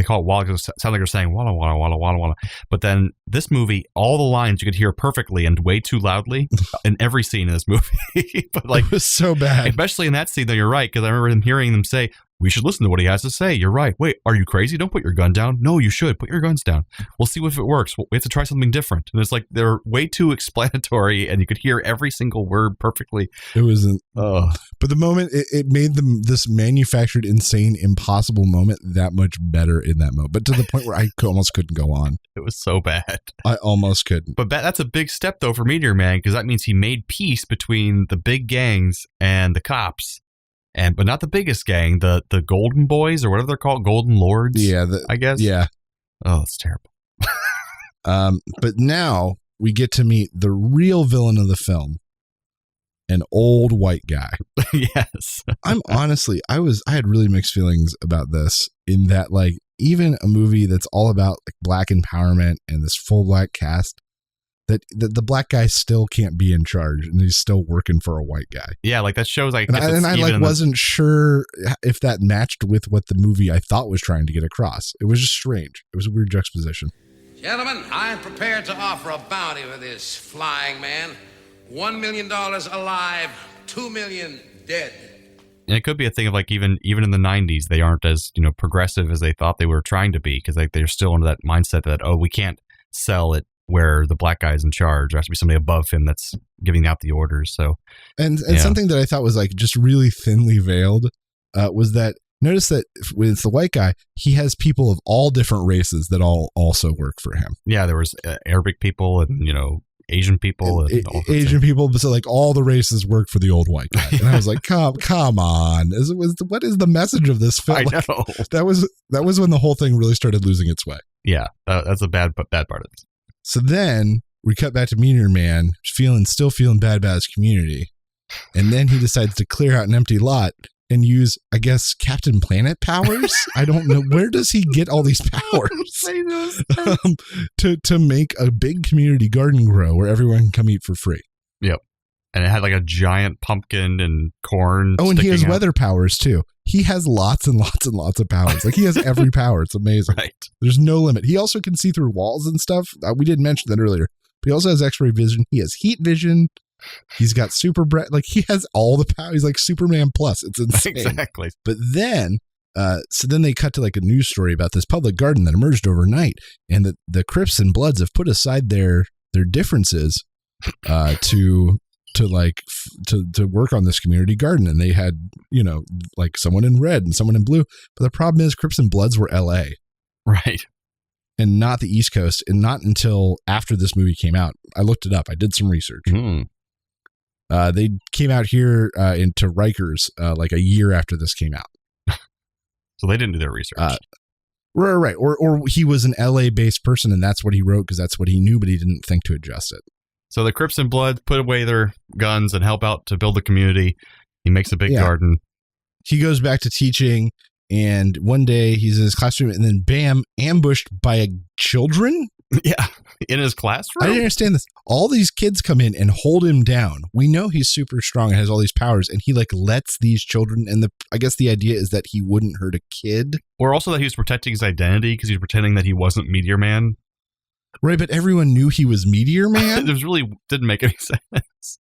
call it walla because it sounds like they're saying walla walla walla walla walla. But then this movie, all the lines you could hear perfectly and way too loudly in every scene in this movie. But like it was so bad, especially in that scene. Though you're right, because I remember them hearing them say, "We should listen to what he has to say." You're right. Wait, are you crazy? Don't put your gun down. No, you should put your guns down. We'll see if it works. We have to try something different. And it's like they're way too explanatory, and you could hear every single word perfectly. It wasn't. But the moment it made this manufactured, insane, impossible moment that much better in that moment. But to the point where I almost couldn't go on. It was so bad. I almost couldn't. But that's a big step though for Meteor Man, because that means he made peace between the big gangs and the cops. But not the biggest gang, the Golden Boys or whatever they're called, Golden Lords. Yeah, I guess. Yeah. Oh, it's terrible. But now we get to meet the real villain of the film, an old white guy. Yes. I'm honestly, I had really mixed feelings about this. In that, like, even a movie that's all about like black empowerment and this full black cast, that the black guy still can't be in charge, and he's still working for a white guy. Yeah, like that shows like, and I wasn't sure if that matched with what the movie I thought was trying to get across. It was just strange. It was a weird juxtaposition. Gentlemen, I am prepared to offer a bounty for this flying man. $1 million alive, $2 million dead. And it could be a thing of like even in the 90s, they aren't as progressive as they thought they were trying to be, because like they're still under that mindset that we can't sell it where the black guy's in charge. There has to be somebody above him that's giving out the orders. So, and something that I thought was like just really thinly veiled was that notice that when it's the white guy, he has people of all different races that all also work for him. Yeah, there was Arabic people and Asian people, and Asian people. So like all the races work for the old white guy, and I was like, come on, what is the message of this film? I know. That was when the whole thing really started losing its way. Yeah, that's a bad part of this. So then we cut back to Meteor Man, still feeling bad about his community. And then he decides to clear out an empty lot and use, I guess, Captain Planet powers. I don't know. Where does he get all these powers? To make a big community garden grow where everyone can come eat for free. Yep. And it had like a giant pumpkin and corn. Oh, and he has out. weather powers too. He has lots and lots and lots of powers. Like he has every power. It's amazing. Right. There's no limit. He also can see through walls and stuff. We didn't mention that earlier. But he also has X-ray vision. He has heat vision. He's got super breath. Like he has all the power. He's like Superman plus. It's insane. Exactly. But then, so then they cut to like a news story about this public garden that emerged overnight, and the Crips and Bloods have put aside their differences to work on this community garden. And they had, like someone in red and someone in blue. But the problem is Crips and Bloods were LA. Right. And not the East Coast. And not until after this movie came out. I looked it up. I did some research. They came out here into Rikers like a year after this came out. So they didn't do their research. Right. Or he was an LA based person and that's what he wrote because that's what he knew, but he didn't think to adjust it. So the Crips and Blood put away their guns and help out to build the community. He makes a big garden. He goes back to teaching, and one day he's in his classroom, and then bam, ambushed by children. Yeah, in his classroom. I didn't understand this. All these kids come in and hold him down. We know he's super strong and has all these powers, and he like lets these children. And I guess the idea is that he wouldn't hurt a kid, or also that he was protecting his identity because he was pretending that he wasn't Meteor Man. Right, but everyone knew he was Meteor Man. It really didn't make any sense.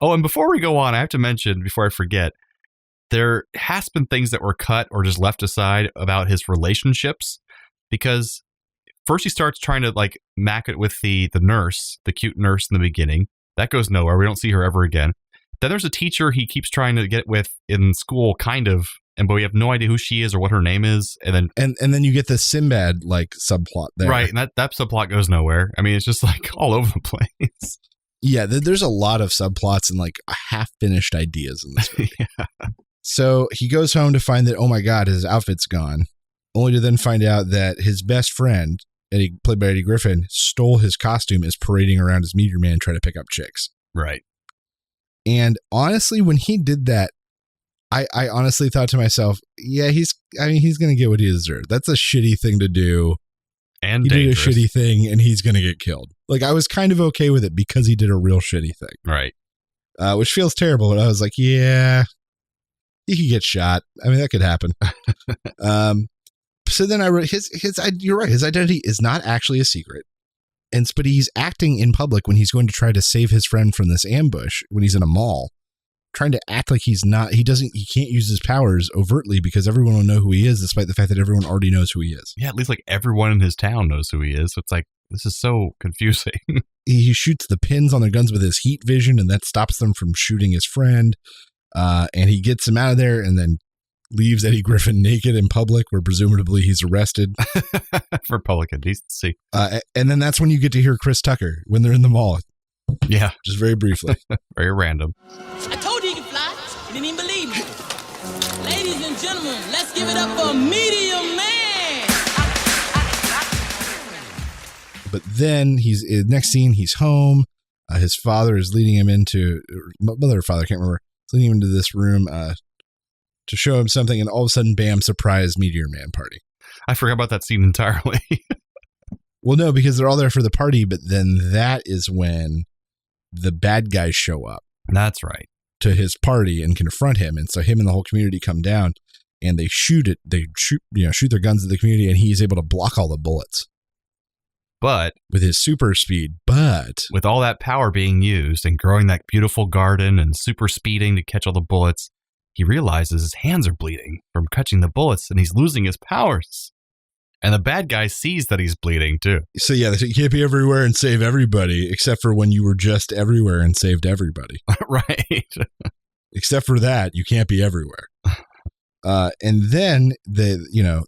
Oh, and before we go on, I have to mention, before I forget, there has been things that were cut or just left aside about his relationships, because first he starts trying to like mac it with the nurse, the cute nurse in the beginning. That goes nowhere. We don't see her ever again. Then there's a teacher he keeps trying to get with in school, kind of, but we have no idea who she is or what her name is. And then you get the Sinbad like subplot there. Right, and that subplot goes nowhere. I mean, it's just like all over the place. Yeah, there's a lot of subplots and like half-finished ideas in this movie. So he goes home to find that, oh my God, his outfit's gone, only to then find out that his best friend, Eddie, played by Eddie Griffin, stole his costume, is parading around as Meteor Man trying to pick up chicks. Right. And honestly, when he did that, I honestly thought to myself, yeah, he's going to get what he deserved. That's a shitty thing to do. And he dangerous. did a shitty thing and he's going to get killed. Like, I was kind of okay with it because he did a real shitty thing. Right. Which feels terrible. But I was like, yeah, he could get shot. I mean, that could happen. So then I wrote you're right. His identity is not actually a secret. But he's acting in public when he's going to try to save his friend from this ambush when he's in a mall, trying to act like he can't use his powers overtly because everyone will know who he is, despite the fact that everyone already knows who he is. Yeah, at least like everyone in his town knows who he is. So it's like, this is so confusing. He shoots the pins on their guns with his heat vision, and that stops them from shooting his friend. And he gets him out of there and then leaves Eddie Griffin naked in public, where presumably he's arrested. For public indecency. And then that's when you get to hear Chris Tucker when they're in the mall. Yeah. Just very briefly. Very random. I told you he could fly. You didn't even believe me. Ladies and gentlemen, let's give it up for Meteor Man. But then next scene, he's home. His father is leading him into, mother or father, I can't remember, leading him into this room to show him something, and all of a sudden, bam, surprise Meteor Man party. I forgot about that scene entirely. Well, no, because they're all there for the party, but then that is when the bad guys show up. That's right. To his party and confront him, and so him and the whole community come down, and they shoot their guns at the community, and he's able to block all the bullets. But with his super speed, but with all that power being used and growing that beautiful garden and super speeding to catch all the bullets, he realizes his hands are bleeding from catching the bullets and he's losing his powers. And the bad guy sees that he's bleeding too. So yeah, you can't be everywhere and save everybody, except for when you were just everywhere and saved everybody. Right. Except for that, you can't be everywhere. And then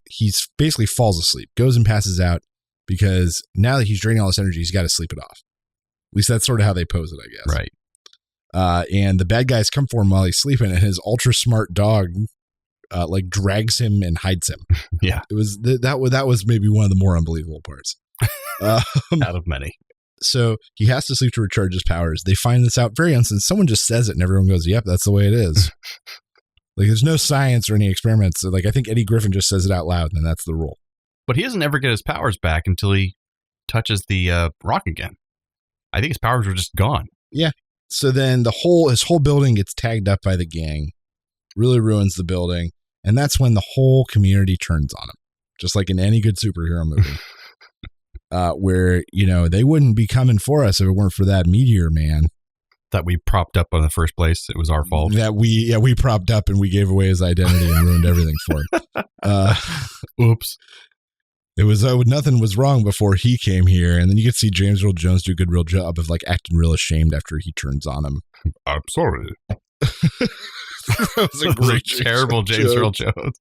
he's basically falls asleep, goes and passes out, because now that he's draining all this energy, he's got to sleep it off. At least that's sort of how they pose it, I guess. Right. And the bad guys come for him while he's sleeping, and his ultra smart dog drags him and hides him. Yeah. It was that was maybe one of the more unbelievable parts. Out of many. So he has to sleep to recharge his powers. They find this out very instant. Someone just says it and everyone goes, yep, that's the way it is. Like, there's no science or any experiments. So, like, I think Eddie Griffin just says it out loud, and that's the rule. But he doesn't ever get his powers back until he touches the rock again. I think his powers were just gone. Yeah. So then his whole building gets tagged up by the gang, really ruins the building, and that's when the whole community turns on him, just like in any good superhero movie. Where, they wouldn't be coming for us if it weren't for that Meteor Man. That we propped up in the first place. It was our fault. That we propped up and we gave away his identity and ruined everything for him. Oops. It was nothing was wrong before he came here, and then you could see James Earl Jones do a good real job of like acting real ashamed after he turns on him. I'm sorry. That was a great, terrible James Earl Jones.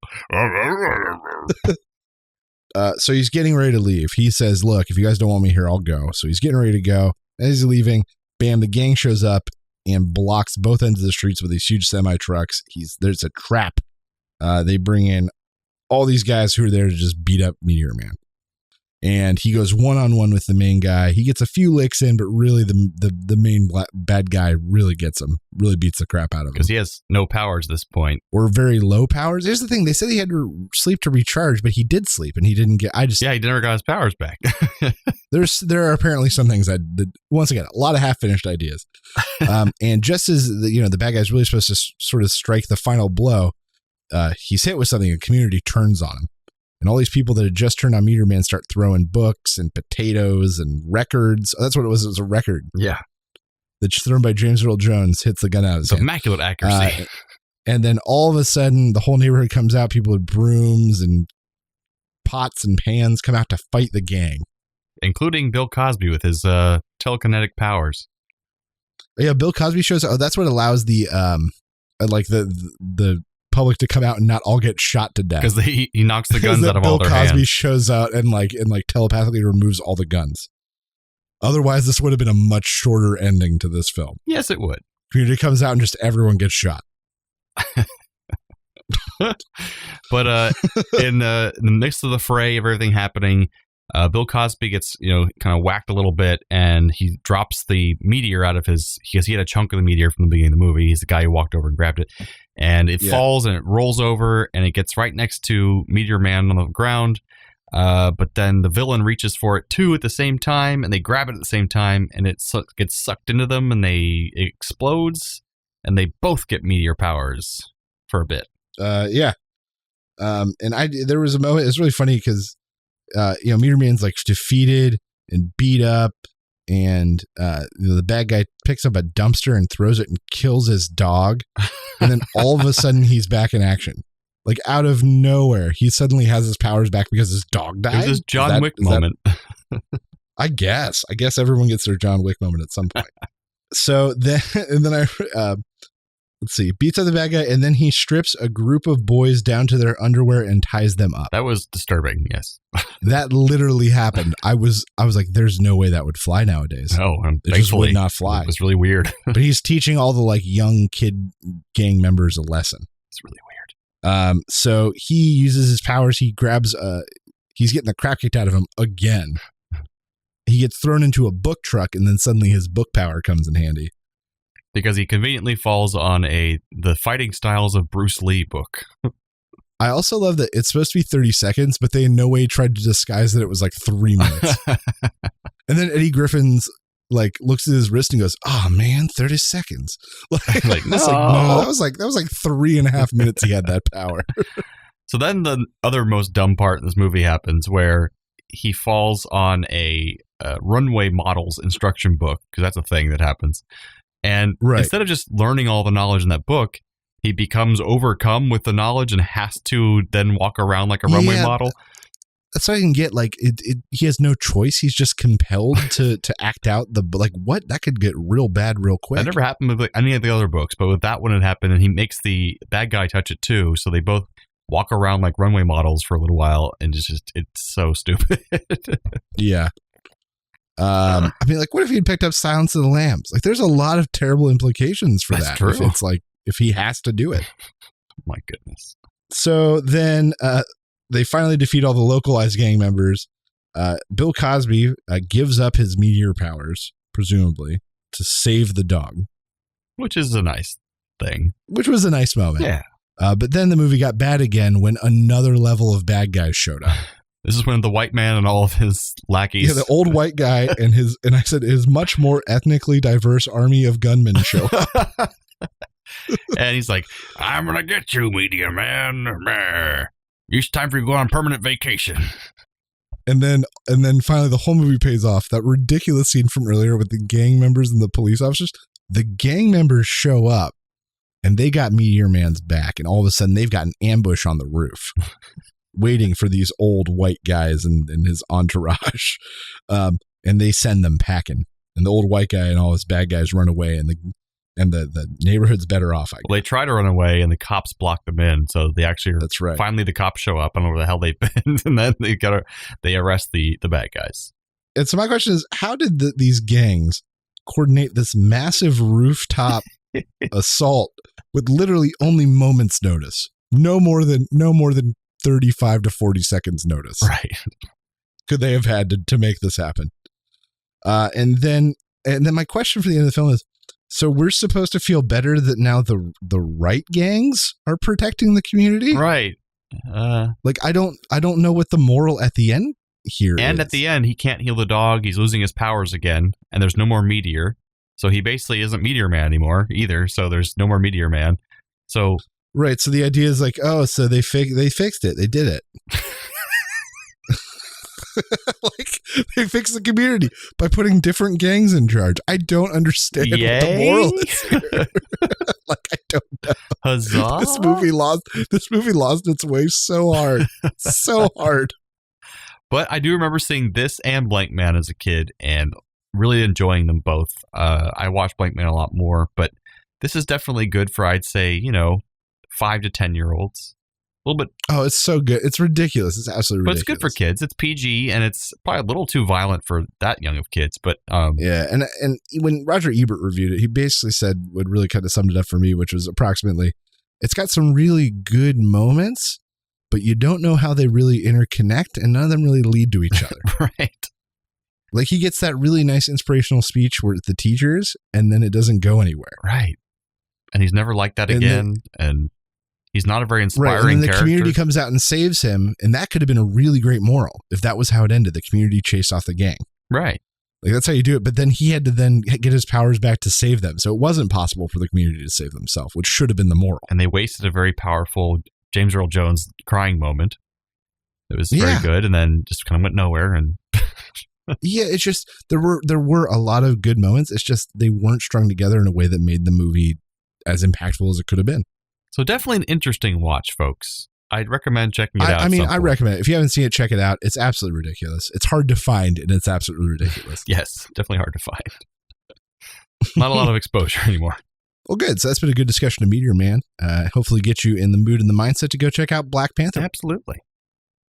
So he's getting ready to leave. He says, "Look, if you guys don't want me here, I'll go." So he's getting ready to go. As he's leaving, bam! The gang shows up and blocks both ends of the streets with these huge semi trucks. There's a trap. They bring in all these guys who are there to just beat up Meteor Man. And he goes one-on-one with the main guy. He gets a few licks in, but really the main bad guy really gets him, really beats the crap out of him. Because he has no powers at this point. Or very low powers. Here's the thing. They said he had to sleep to recharge, but he did sleep, and he didn't get... he never got his powers back. There are apparently some things once again, a lot of half-finished ideas. And just as the bad guy's really supposed to sort of strike the final blow, he's hit with something, and community turns on him. And all these people that had just turned on Meteor Man start throwing books and potatoes and records. Oh, that's what it was. It was a record. Yeah. That's thrown by James Earl Jones, hits the gun out of his hand. Immaculate accuracy. And then all of a sudden, the whole neighborhood comes out. People with brooms and pots and pans come out to fight the gang. Including Bill Cosby with his telekinetic powers. Yeah, Bill Cosby shows up. Oh, that's what allows the public to come out and not all get shot to death, because he knocks the guns out of all their hands. Bill Cosby shows out and telepathically removes all the guns. Otherwise, this would have been a much shorter ending to this film. Yes, it would. Community comes out and just everyone gets shot. But in the midst of the fray of everything happening, Bill Cosby gets, kind of whacked a little bit, and he drops the meteor out of because he had a chunk of the meteor from the beginning of the movie. He's the guy who walked over and grabbed it, and it falls and it rolls over, and it gets right next to Meteor Man on the ground. But then the villain reaches for it too at the same time, and they grab it at the same time, and it gets sucked into them, and it explodes, and they both get meteor powers for a bit. Yeah. And there was a moment, it's really funny because, Meteor Man's like defeated and beat up, and the bad guy picks up a dumpster and throws it and kills his dog. And then all of a sudden he's back in action. Like out of nowhere, he suddenly has his powers back because his dog died. It was his John Wick moment. I guess everyone gets their John Wick moment at some point. So then, let's see, beats up the bad guy, and then he strips a group of boys down to their underwear and ties them up. That was disturbing. Yes, that literally happened. I was like, there's no way that would fly nowadays. No, it just would not fly. It was really weird. But he's teaching all the young kid gang members a lesson. It's really weird. So he uses his powers. He grabs he's getting the crap kicked out of him again. He gets thrown into a book truck, and then suddenly his book power comes in handy. Because he conveniently falls on the Fighting Styles of Bruce Lee book. I also love that it's supposed to be 30 seconds, but they in no way tried to disguise that it was 3 minutes. And then Eddie Griffin's looks at his wrist and goes, "Oh man, 30 seconds." No. That was like 3.5 minutes he had that power. So then the other most dumb part in this movie happens, where he falls on a runway model's instruction book, because that's a thing that happens. And instead of just learning all the knowledge in that book, he becomes overcome with the knowledge and has to then walk around like a runway model. That's what I can get. He has no choice. He's just compelled to act out what? That could get real bad real quick. That never happened with any of the other books, but with that one it happened, and he makes the bad guy touch it too. So they both walk around like runway models for a little while, and it's so stupid. Yeah. What if he had picked up Silence of the Lambs? There's a lot of terrible implications for that. True. If it's if he has to do it. My goodness. So then they finally defeat all the localized gang members. Bill Cosby gives up his meteor powers, presumably, to save the dog. Which is a nice thing. Which was a nice moment. Yeah. But then the movie got bad again when another level of bad guys showed up. This is when the white man and all of his lackeys. Yeah, the old white guy and his much more ethnically diverse army of gunmen show up. And he's like, "I'm going to get you, Meteor Man. It's time for you to go on permanent vacation." And then finally the whole movie pays off. That ridiculous scene from earlier with the gang members and the police officers. The gang members show up and they got Meteor Man's back. And all of a sudden they've got an ambush on the roof waiting for these old white guys and his entourage. And they send them packing. And the old white guy and all his bad guys run away, and the neighborhood's better off. Well, they try to run away, and the cops block them in. So they actually That's right. Finally, the cops show up. I don't know where the hell they've been, and then they arrest the bad guys. And so my question is, how did these gangs coordinate this massive rooftop assault with literally only moments' notice? No more than 35 to 40 seconds notice. Right. Could they have had to make this happen? And then my question for the end of the film is, so we're supposed to feel better that now the right gangs are protecting the community? Right. I don't know what the moral at the end here is. And at the end, he can't heal the dog. He's losing his powers again, and there's no more Meteor. So he basically isn't Meteor Man anymore either. So there's no more Meteor Man. So right. So the idea is so they fixed it. They did it. They fixed the community by putting different gangs in charge. I don't understand what the moral is here. I don't know. Huzzah. This movie lost its way so hard. So hard. But I do remember seeing this and Blank Man as a kid and really enjoying them both. I watched Blank Man a lot more, but this is definitely good for, I'd say, 5 to 10 year olds. A little bit. Oh, it's so good. It's ridiculous. It's absolutely ridiculous. But it's good for kids. It's PG, and it's probably a little too violent for that young of kids. But yeah, and when Roger Ebert reviewed it, he basically said what really kind of summed it up for me, which was approximately, it's got some really good moments, but you don't know how they really interconnect, and none of them really lead to each other. Right. Like he gets that really nice inspirational speech where the teachers, and then it doesn't go anywhere. Right. And he's never like that again. And he's not a very inspiring right, and then the character. community comes out and saves him, and that could have been a really great moral if that was how it ended. The community chased off the gang. Right. Like that's how you do it. But then he had to then get his powers back to save them. So it wasn't possible for the community to save themselves, which should have been the moral. And they wasted a very powerful James Earl Jones crying moment. It was very good, and then just kind of went nowhere. And yeah, it's just there were a lot of good moments. It's just they weren't strung together in a way that made the movie as impactful as it could have been. So definitely an interesting watch, folks. I'd recommend checking it out. I mean, I recommend it. If you haven't seen it, check it out. It's absolutely ridiculous. It's hard to find, and it's absolutely ridiculous. Yes, definitely hard to find. Not a lot of exposure anymore. Well, good. So that's been a good discussion of Meteor Man. Hopefully get you in the mood and the mindset to go check out Black Panther. Absolutely.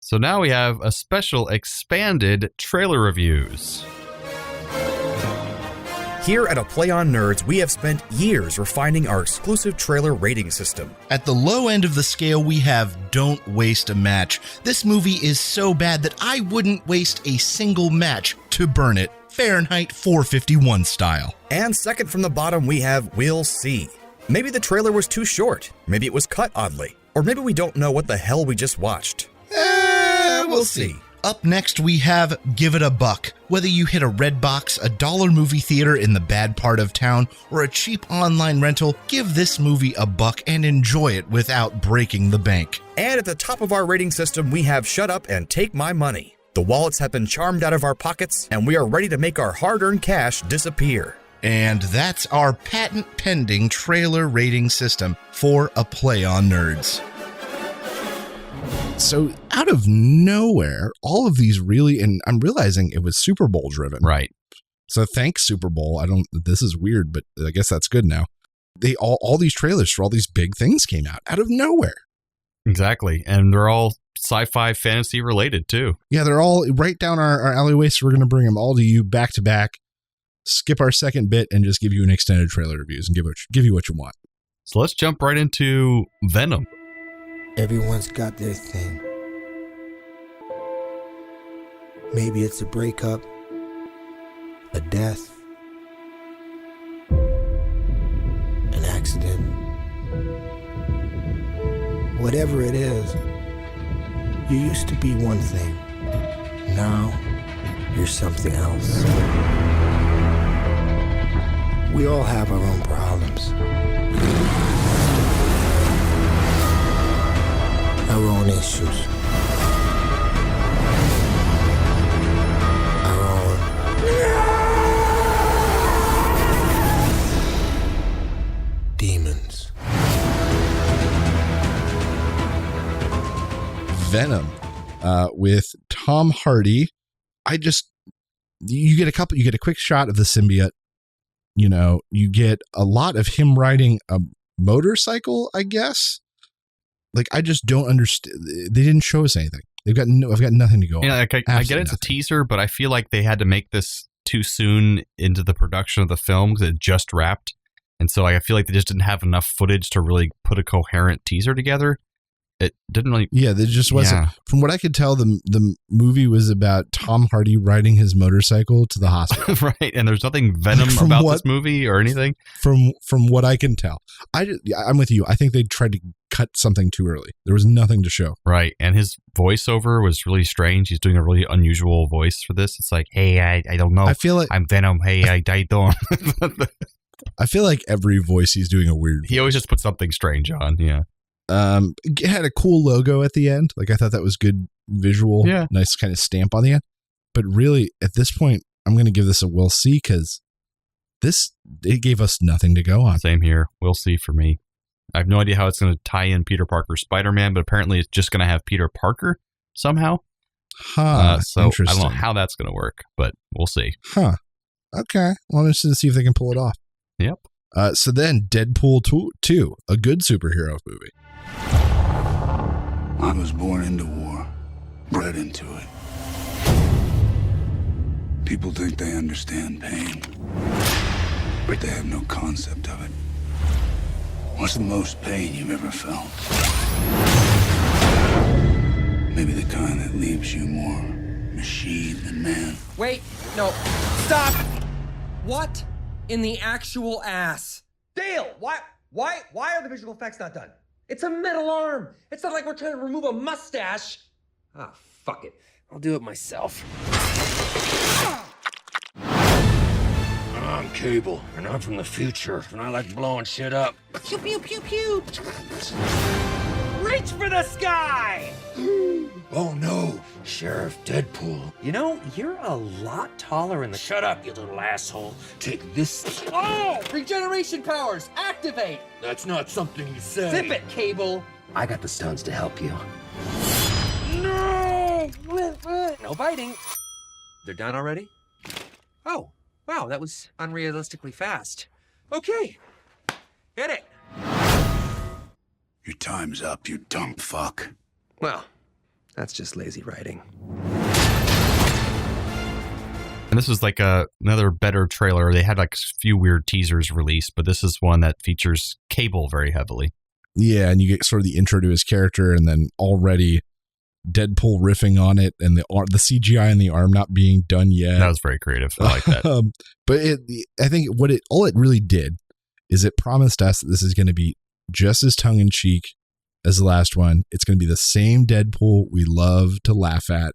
So now we have a special expanded trailer reviews. Here at A Play on Nerds, we have spent years refining our exclusive trailer rating system. At the low end of the scale, we have Don't Waste a Match. This movie is so bad that I wouldn't waste a single match to burn it, Fahrenheit 451 style. And second from the bottom, we have We'll See. Maybe the trailer was too short, maybe it was cut oddly, or maybe we don't know what the hell we just watched. We'll see. Up next, we have Give It a Buck. Whether you hit a red box, a dollar movie theater in the bad part of town, or a cheap online rental, give this movie a buck and enjoy it without breaking the bank. And at the top of our rating system, we have Shut Up and Take My Money. The wallets have been charmed out of our pockets, and we are ready to make our hard-earned cash disappear. And that's our patent-pending trailer rating system for A Play on Nerds. So out of nowhere, all of these really, and I'm realizing it was Super Bowl driven. Right. So thanks, Super Bowl. This is weird, but I guess that's good now. All these trailers for all these big things came out of nowhere. Exactly. And they're all sci-fi fantasy related too. Yeah, they're all right down our alleyway. So we're going to bring them all to you back to back, skip our second bit and just give you an extended trailer reviews and give you what you want. So let's jump right into Venom. Everyone's got their thing. Maybe it's a breakup, a death, an accident. Whatever it is, you used to be one thing. Now, you're something else. We all have our own problems. Our own issues. Our own demons. Venom with Tom Hardy. You get a quick shot of the symbiote. You know, you get a lot of him riding a motorcycle, I guess. Like, I just don't understand. They didn't show us anything. I've got nothing to go on. Yeah, like I get it's a teaser, but I feel like they had to make this too soon into the production of the film because it just wrapped. And so I feel like they just didn't have enough footage to really put a coherent teaser together. It didn't really... Yeah, there just wasn't. Yeah. From what I could tell, the movie was about Tom Hardy riding his motorcycle to the hospital. Right, and there's nothing Venom about this movie or anything? From what I can tell. I'm with you. I think they tried to cut something too early. There was nothing to show. Right, and his voiceover was really strange. He's doing a really unusual voice for this. It's like, hey, I don't know. I feel like... I'm Venom. Hey, I don't. I feel like every voice he's doing a weird voice. He always just puts something strange on, yeah. It had a cool logo at the end. Like, I thought that was good visual. Yeah. Nice kind of stamp on the end. But really, at this point, I'm going to give this a we'll see because it gave us nothing to go on. Same here. We'll see for me. I have no idea how it's going to tie in Peter Parker's Spider-Man, but apparently it's just going to have Peter Parker somehow. So I don't know how that's going to work, but we'll see. Huh. Okay. Well, I'm interested to see if they can pull it off. Yep. So then Deadpool 2, a good superhero movie. I was born into war, bred into it. People think they understand pain, but they have no concept of it. What's the most pain you've ever felt? Maybe the kind that leaves you more machine than man. Wait, no, stop! What in the actual ass? Dale, why are the visual effects not done? It's a metal arm. It's not like we're trying to remove a mustache. Ah, fuck it. I'll do it myself. I'm Cable, and I'm from the future, and I like blowing shit up. Pew, pew, pew, pew. Reach for the sky! Oh no, Sheriff Deadpool. You know, you're a lot taller in the... Shut up, you little asshole. Take this. Oh! Regeneration powers, activate! That's not something you say. Zip it, Cable! I got the stones to help you. No! No biting. They're done already? Oh, wow, that was unrealistically fast. Okay, hit it. Your time's up, you dumb fuck. Well, that's just lazy writing. And this was like another better trailer. They had like a few weird teasers released, but this is one that features Cable very heavily. Yeah, and you get sort of the intro to his character, and then already Deadpool riffing on it, and the CGI and the arm not being done yet. That was very creative. I like that. But I think all it really did is it promised us that this is going to be just as tongue-in-cheek as the last one. It's going to be the same Deadpool we love to laugh at,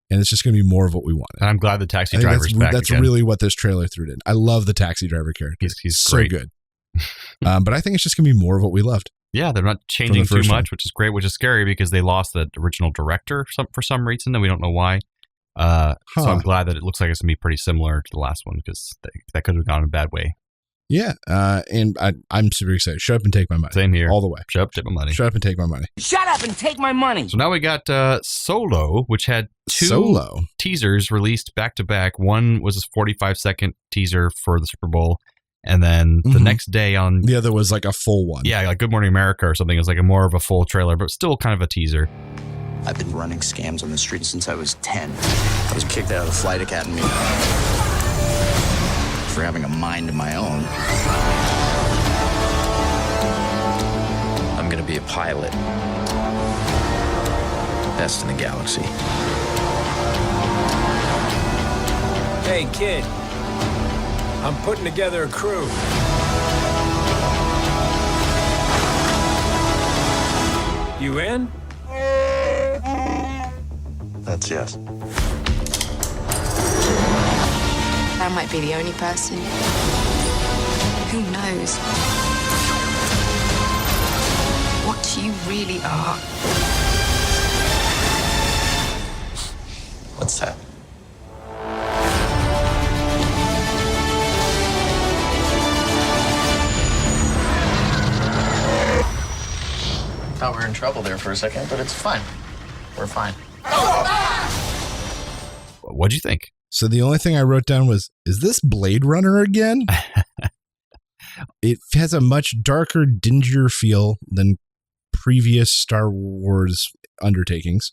and it's just going to be more of what we wanted. And I'm glad the taxi driver's back That's again. really what this trailer threw in. I love the taxi driver character. He's so great. good. But I think it's just going to be more of what we loved. Yeah, they're not changing too much, one. which is great, which is scary because they lost the original director for some reason, and we don't know why. So I'm glad that it looks like it's going to be pretty similar to the last one because that could have gone a bad way. Yeah, and I'm super excited. Shut up and take my money. Same here. All the way. Shut up, take my money. Shut up and take my money. Shut up and take my money. So now we got Solo, which had two teasers released back to back. One was a 45-second teaser for the Super Bowl, and then the next day on... The other was like a full one. Yeah, like Good Morning America or something. It was like more of a full trailer, but still kind of a teaser. I've been running scams on the street since I was 10. I was kicked out of the flight academy for having a mind of my own. I'm gonna be a pilot. Best in the galaxy. Hey, kid. I'm putting together a crew. You in? That's yes. I might be the only person. Who knows what you really are? What's that? Thought we were in trouble there for a second, but it's fine. We're fine. What'd you think? So the only thing I wrote down was, is this Blade Runner again? It has a much darker, dingier feel than previous Star Wars undertakings.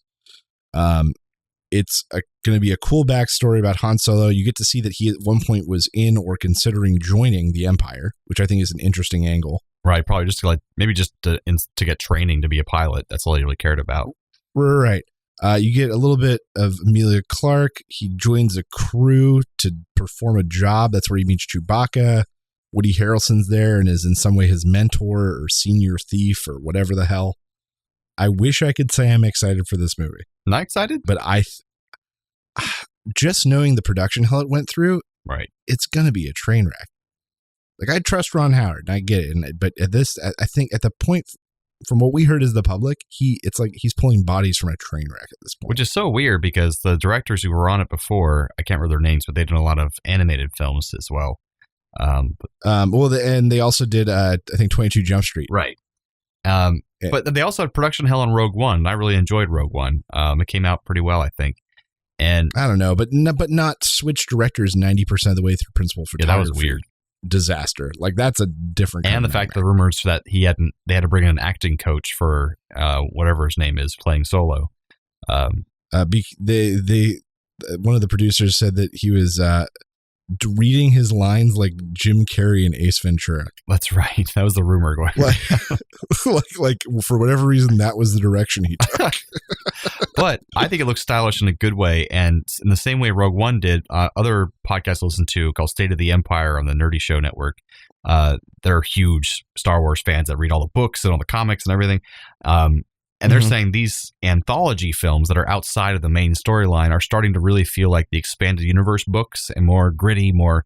It's going to be a cool backstory about Han Solo. You get to see that he at one point was in or considering joining the Empire, which I think is an interesting angle. Right, probably just to get training to be a pilot. That's all he really cared about. Right. You get a little bit of Emilia Clarke. He joins a crew to perform a job. That's where he meets Chewbacca. Woody Harrelson's there and is in some way his mentor or senior thief or whatever the hell. I wish I could say I'm excited for this movie. Not excited? But just knowing the production hell it went through, right? It's going to be a train wreck. Like, I trust Ron Howard, and I get it. But at this, I think at the point, from what we heard as the public, it's like he's pulling bodies from a train wreck at this point. Which is so weird because the directors who were on it before, I can't remember their names, but they've done a lot of animated films as well. And they also did, I think, 22 Jump Street. Right. But they also had production hell on Rogue One. And I really enjoyed Rogue One. It came out pretty well, I think. And I don't know, but not switch directors 90% of the way through principal photography. Yeah, that was weird. disaster. Like that's a different. And the fact the rumors that they had to bring in an acting coach for whatever his name is playing Solo. One of the producers said that he was reading his lines like Jim Carrey in Ace Ventura. That's right. That was the rumor going. like for whatever reason, that was the direction he took. But I think it looks stylish in a good way, and in the same way Rogue One did. Other podcasts I listen to called State of the Empire on the Nerdy Show Network. They're huge Star Wars fans that read all the books and all the comics and everything. And they're saying these anthology films that are outside of the main storyline are starting to really feel like the expanded universe books and more gritty, more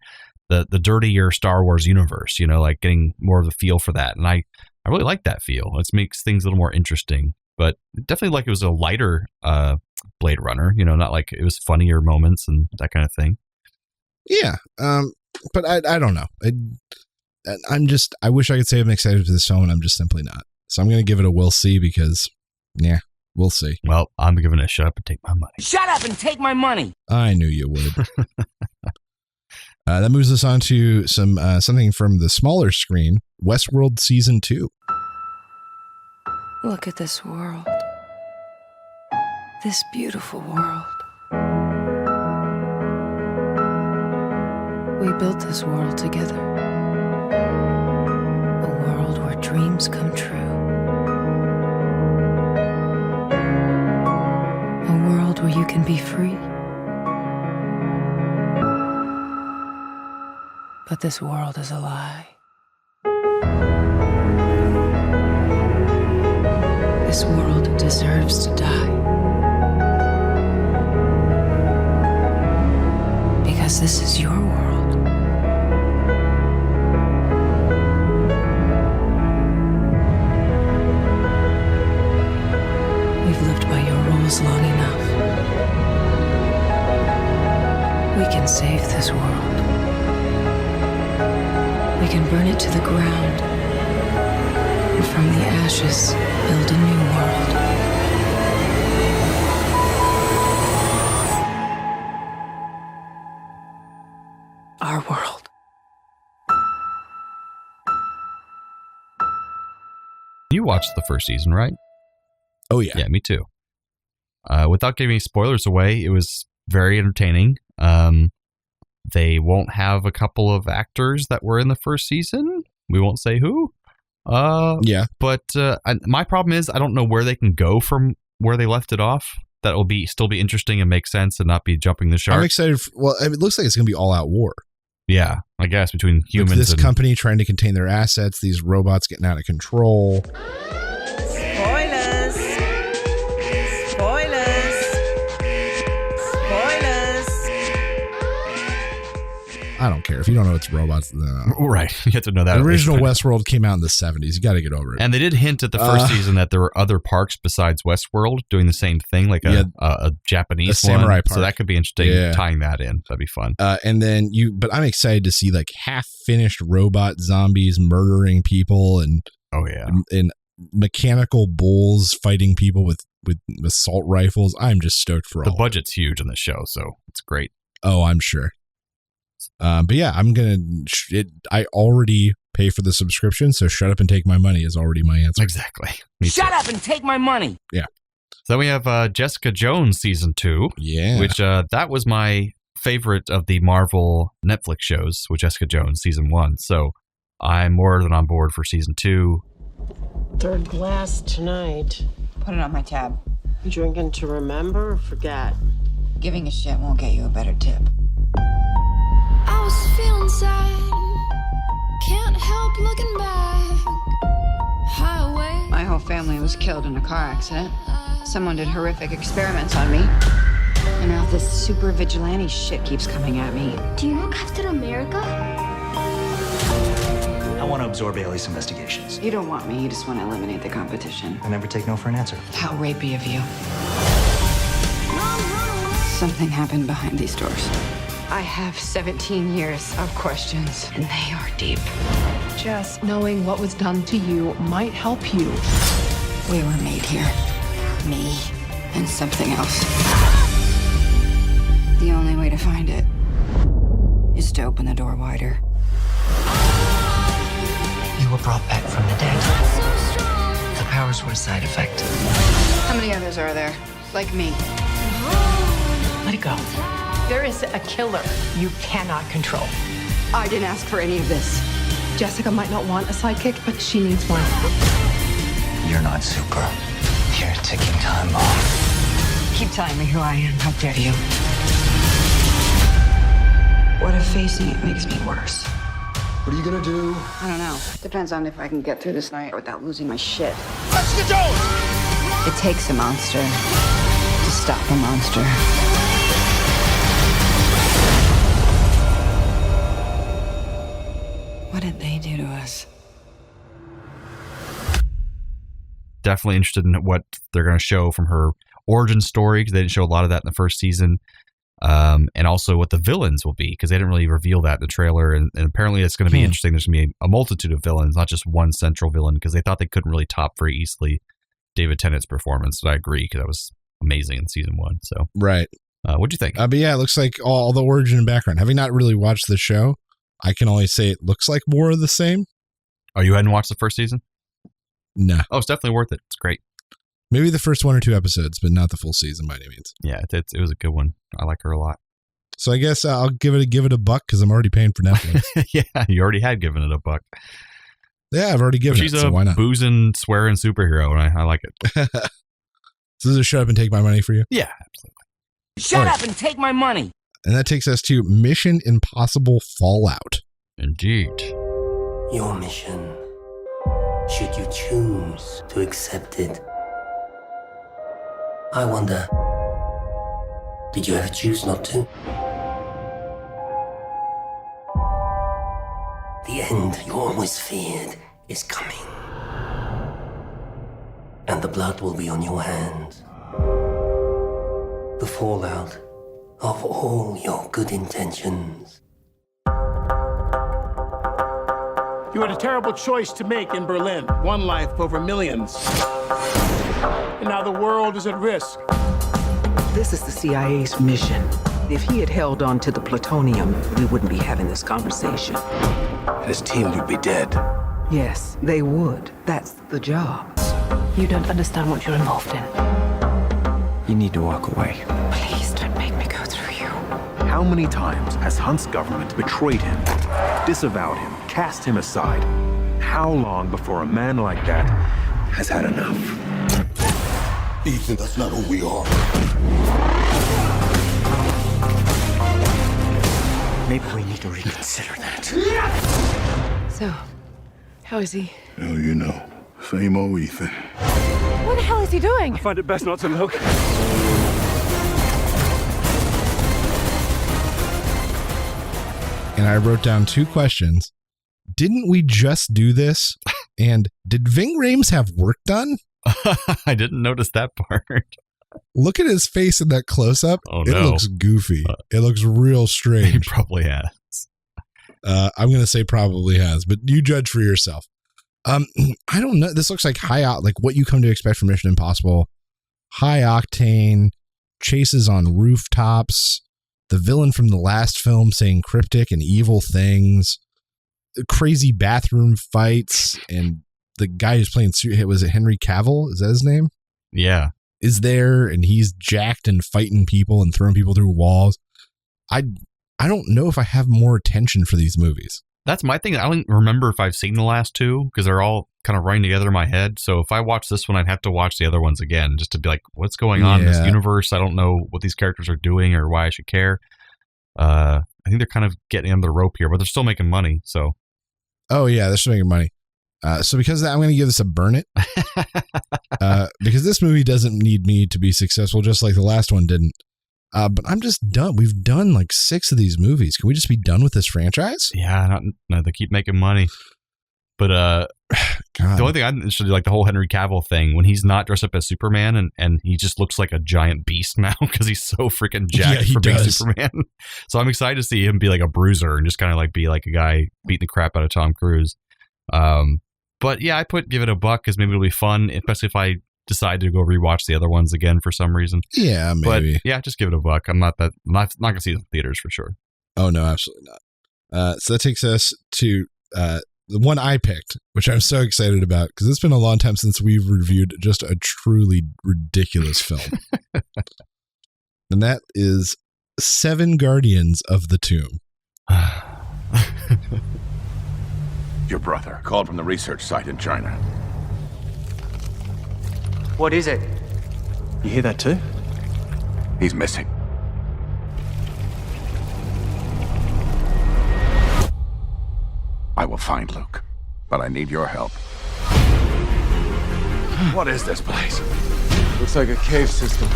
the dirtier Star Wars universe, like getting more of the feel for that. And I really like that feel. It makes things a little more interesting, but definitely like it was a lighter Blade Runner, not like it was funnier moments and that kind of thing. Yeah. But I don't know. I wish I could say I'm excited for this film, and I'm just simply not. So I'm going to give it a we'll see because, yeah, we'll see. Well, I'm giving it a shut up and take my money. Shut up and take my money. I knew you would. That moves us on to something from the smaller screen, Westworld Season 2. Look at this world. This beautiful world. We built this world together. A world where dreams come true. A world where you can be free. But this world is a lie. This world deserves to die. Because this is your world. We've lived by your rules long enough. We can save this world. We can burn it to the ground. And from the ashes, build a new world. Our world. You watched the first season, right? Oh, yeah. Yeah, me too. Without giving spoilers away, it was very entertaining. They won't have a couple of actors that were in the first season. We won't say who. Yeah. But my problem is I don't know where they can go from where they left it off. That will still be interesting and make sense and not be jumping the shark. I'm excited. It looks like it's going to be all out war. Yeah, I guess between humans with this and company trying to contain their assets, these robots getting out of control. Spoilers. Spoilers. Spoilers. I don't care. If you don't know it's robots, right. You have to know that. The original Westworld came out in the 70s. You got to get over it. And they did hint at the first season that there were other parks besides Westworld doing the same thing, like a Japanese samurai one. park. So that could be interesting, tying that in. That'd be fun. And then but I'm excited to see like half-finished robot zombies murdering people and mechanical bulls fighting people with assault rifles. I'm just stoked for all. The budget's huge on the show, so it's great. Oh, I'm sure. But yeah, I already pay for the subscription, so shut up and take my money is already my answer. Exactly. Shut up and take my money. Yeah. So then we have Jessica Jones season 2. Yeah. Which that was my favorite of the Marvel Netflix shows with Jessica Jones season 1. So I'm more than on board for season 2. Third glass tonight. Put it on my tab. You drinking to remember or forget? Giving a shit won't get you a better tip. I was feeling sad. Can't help looking back. Highway. My whole family was killed in a car accident. Someone did horrific experiments on me. And now this super vigilante shit keeps coming at me. Do you know Captain America? I want to absorb Ailey's investigations. You don't want me, you just want to eliminate the competition. I never take no for an answer. How rapey of you. Something happened behind these doors. I have 17 years of questions, and they are deep. Just knowing what was done to you might help you. We were made here. Me and something else. The only way to find it is to open the door wider. You were brought back from the dead. The powers were a side effect. How many others are there? Like me? Let it go. There is a killer you cannot control. I didn't ask for any of this. Jessica might not want a sidekick, but she needs one. You're not super. You're a ticking time bomb. Keep telling me who I am. How dare you? What if facing it makes me worse? What are you gonna do? I don't know. Depends on if I can get through this night without losing my shit. Touch the door! It takes a monster to stop a monster. What did they do to us? Definitely interested in what they're going to show from her origin story, because they didn't show a lot of that in the first season. And also what the villains will be, because they didn't really reveal that in the trailer. And apparently it's going to be interesting. There's going to be a multitude of villains, not just one central villain, because they thought they couldn't really top very easily David Tennant's performance. But I agree, because that was amazing in season 1. So right. What'd you think? But yeah, it looks like all the origin and background. Having not really watched the show, I can only say it looks like more of the same. Oh, you hadn't watched the first season? No. Oh, it's definitely worth it. It's great. Maybe the first 1 or 2 episodes, but not the full season by any means. Yeah, it was a good one. I like her a lot. So I guess I'll give it a buck, because I'm already paying for Netflix. Yeah, you already had given it a buck. Yeah, I've already given it, so why not? She's a boozing, swearing superhero, and I like it. So this is a shut up and take my money for you? Yeah, absolutely. Shut up and take my money. And that takes us to Mission Impossible Fallout. Indeed. Your mission, should you choose to accept it. I wonder, did you ever choose not to? The end you always feared is coming. And the blood will be on your hands. The fallout of all your good intentions. You had a terrible choice to make in Berlin. One life over millions. And now the world is at risk. This is the CIA's mission. If he had held on to the plutonium, we wouldn't be having this conversation. His team would be dead. Yes, they would. That's the job. You don't understand what you're involved in. You need to walk away. Please don't make me go through you. How many times has Hunt's government betrayed him, disavowed him, cast him aside? How long before a man like that has had enough? Ethan, that's not who we are. Maybe we need to reconsider that. So, how is he? Hell, you know. Same old Ethan. What the hell is he doing? I find it best not to look. And I wrote down 2 questions. Didn't we just do this? And did Ving Rhames have work done? I didn't notice that part. Look at his face in that close-up. Oh, It no. looks goofy. It looks real strange. He probably has. I'm going to say probably has, but you judge for yourself. I don't know. This looks like like what you come to expect from Mission Impossible. High octane, chases on rooftops, the villain from the last film saying cryptic and evil things, crazy bathroom fights, and the guy who's playing, was it Henry Cavill? Is that his name? Yeah. Is there, and he's jacked and fighting people and throwing people through walls. I don't know if I have more attention for these movies. That's my thing. I don't remember if I've seen the last 2, because they're all kind of running together in my head. So if I watch this one, I'd have to watch the other ones again just to be like, what's going on in this universe? I don't know what these characters are doing or why I should care. I think they're kind of getting under the rope here, but they're still making money. So, oh yeah, they're still making money. So because of that, I'm going to give this a burn it. Because this movie doesn't need me to be successful, just like the last one didn't. But I'm just done. We've done like 6 of these movies. Can we just be done with this franchise? Yeah, no, they keep making money. But the only thing I'm interested in, like the whole Henry Cavill thing, when he's not dressed up as Superman and he just looks like a giant beast now because he's so freaking jacked for being Superman. So I'm excited to see him be like a bruiser and just kind of like be like a guy beating the crap out of Tom Cruise. But yeah, give it a buck because maybe it'll be fun, especially if I decide to go rewatch the other ones again for some reason. Yeah, maybe. But yeah, just give it a buck. I'm not gonna see it in theaters for sure. Oh no, absolutely not. So that takes us to the one I picked, which I'm so excited about because it's been a long time since we've reviewed just a truly ridiculous film. And that is 7 Guardians of the Tomb. Your brother called from the research site in China. What is it? You hear that too? He's missing. I will find Luke, but I need your help. What is this place? Looks like a cave system.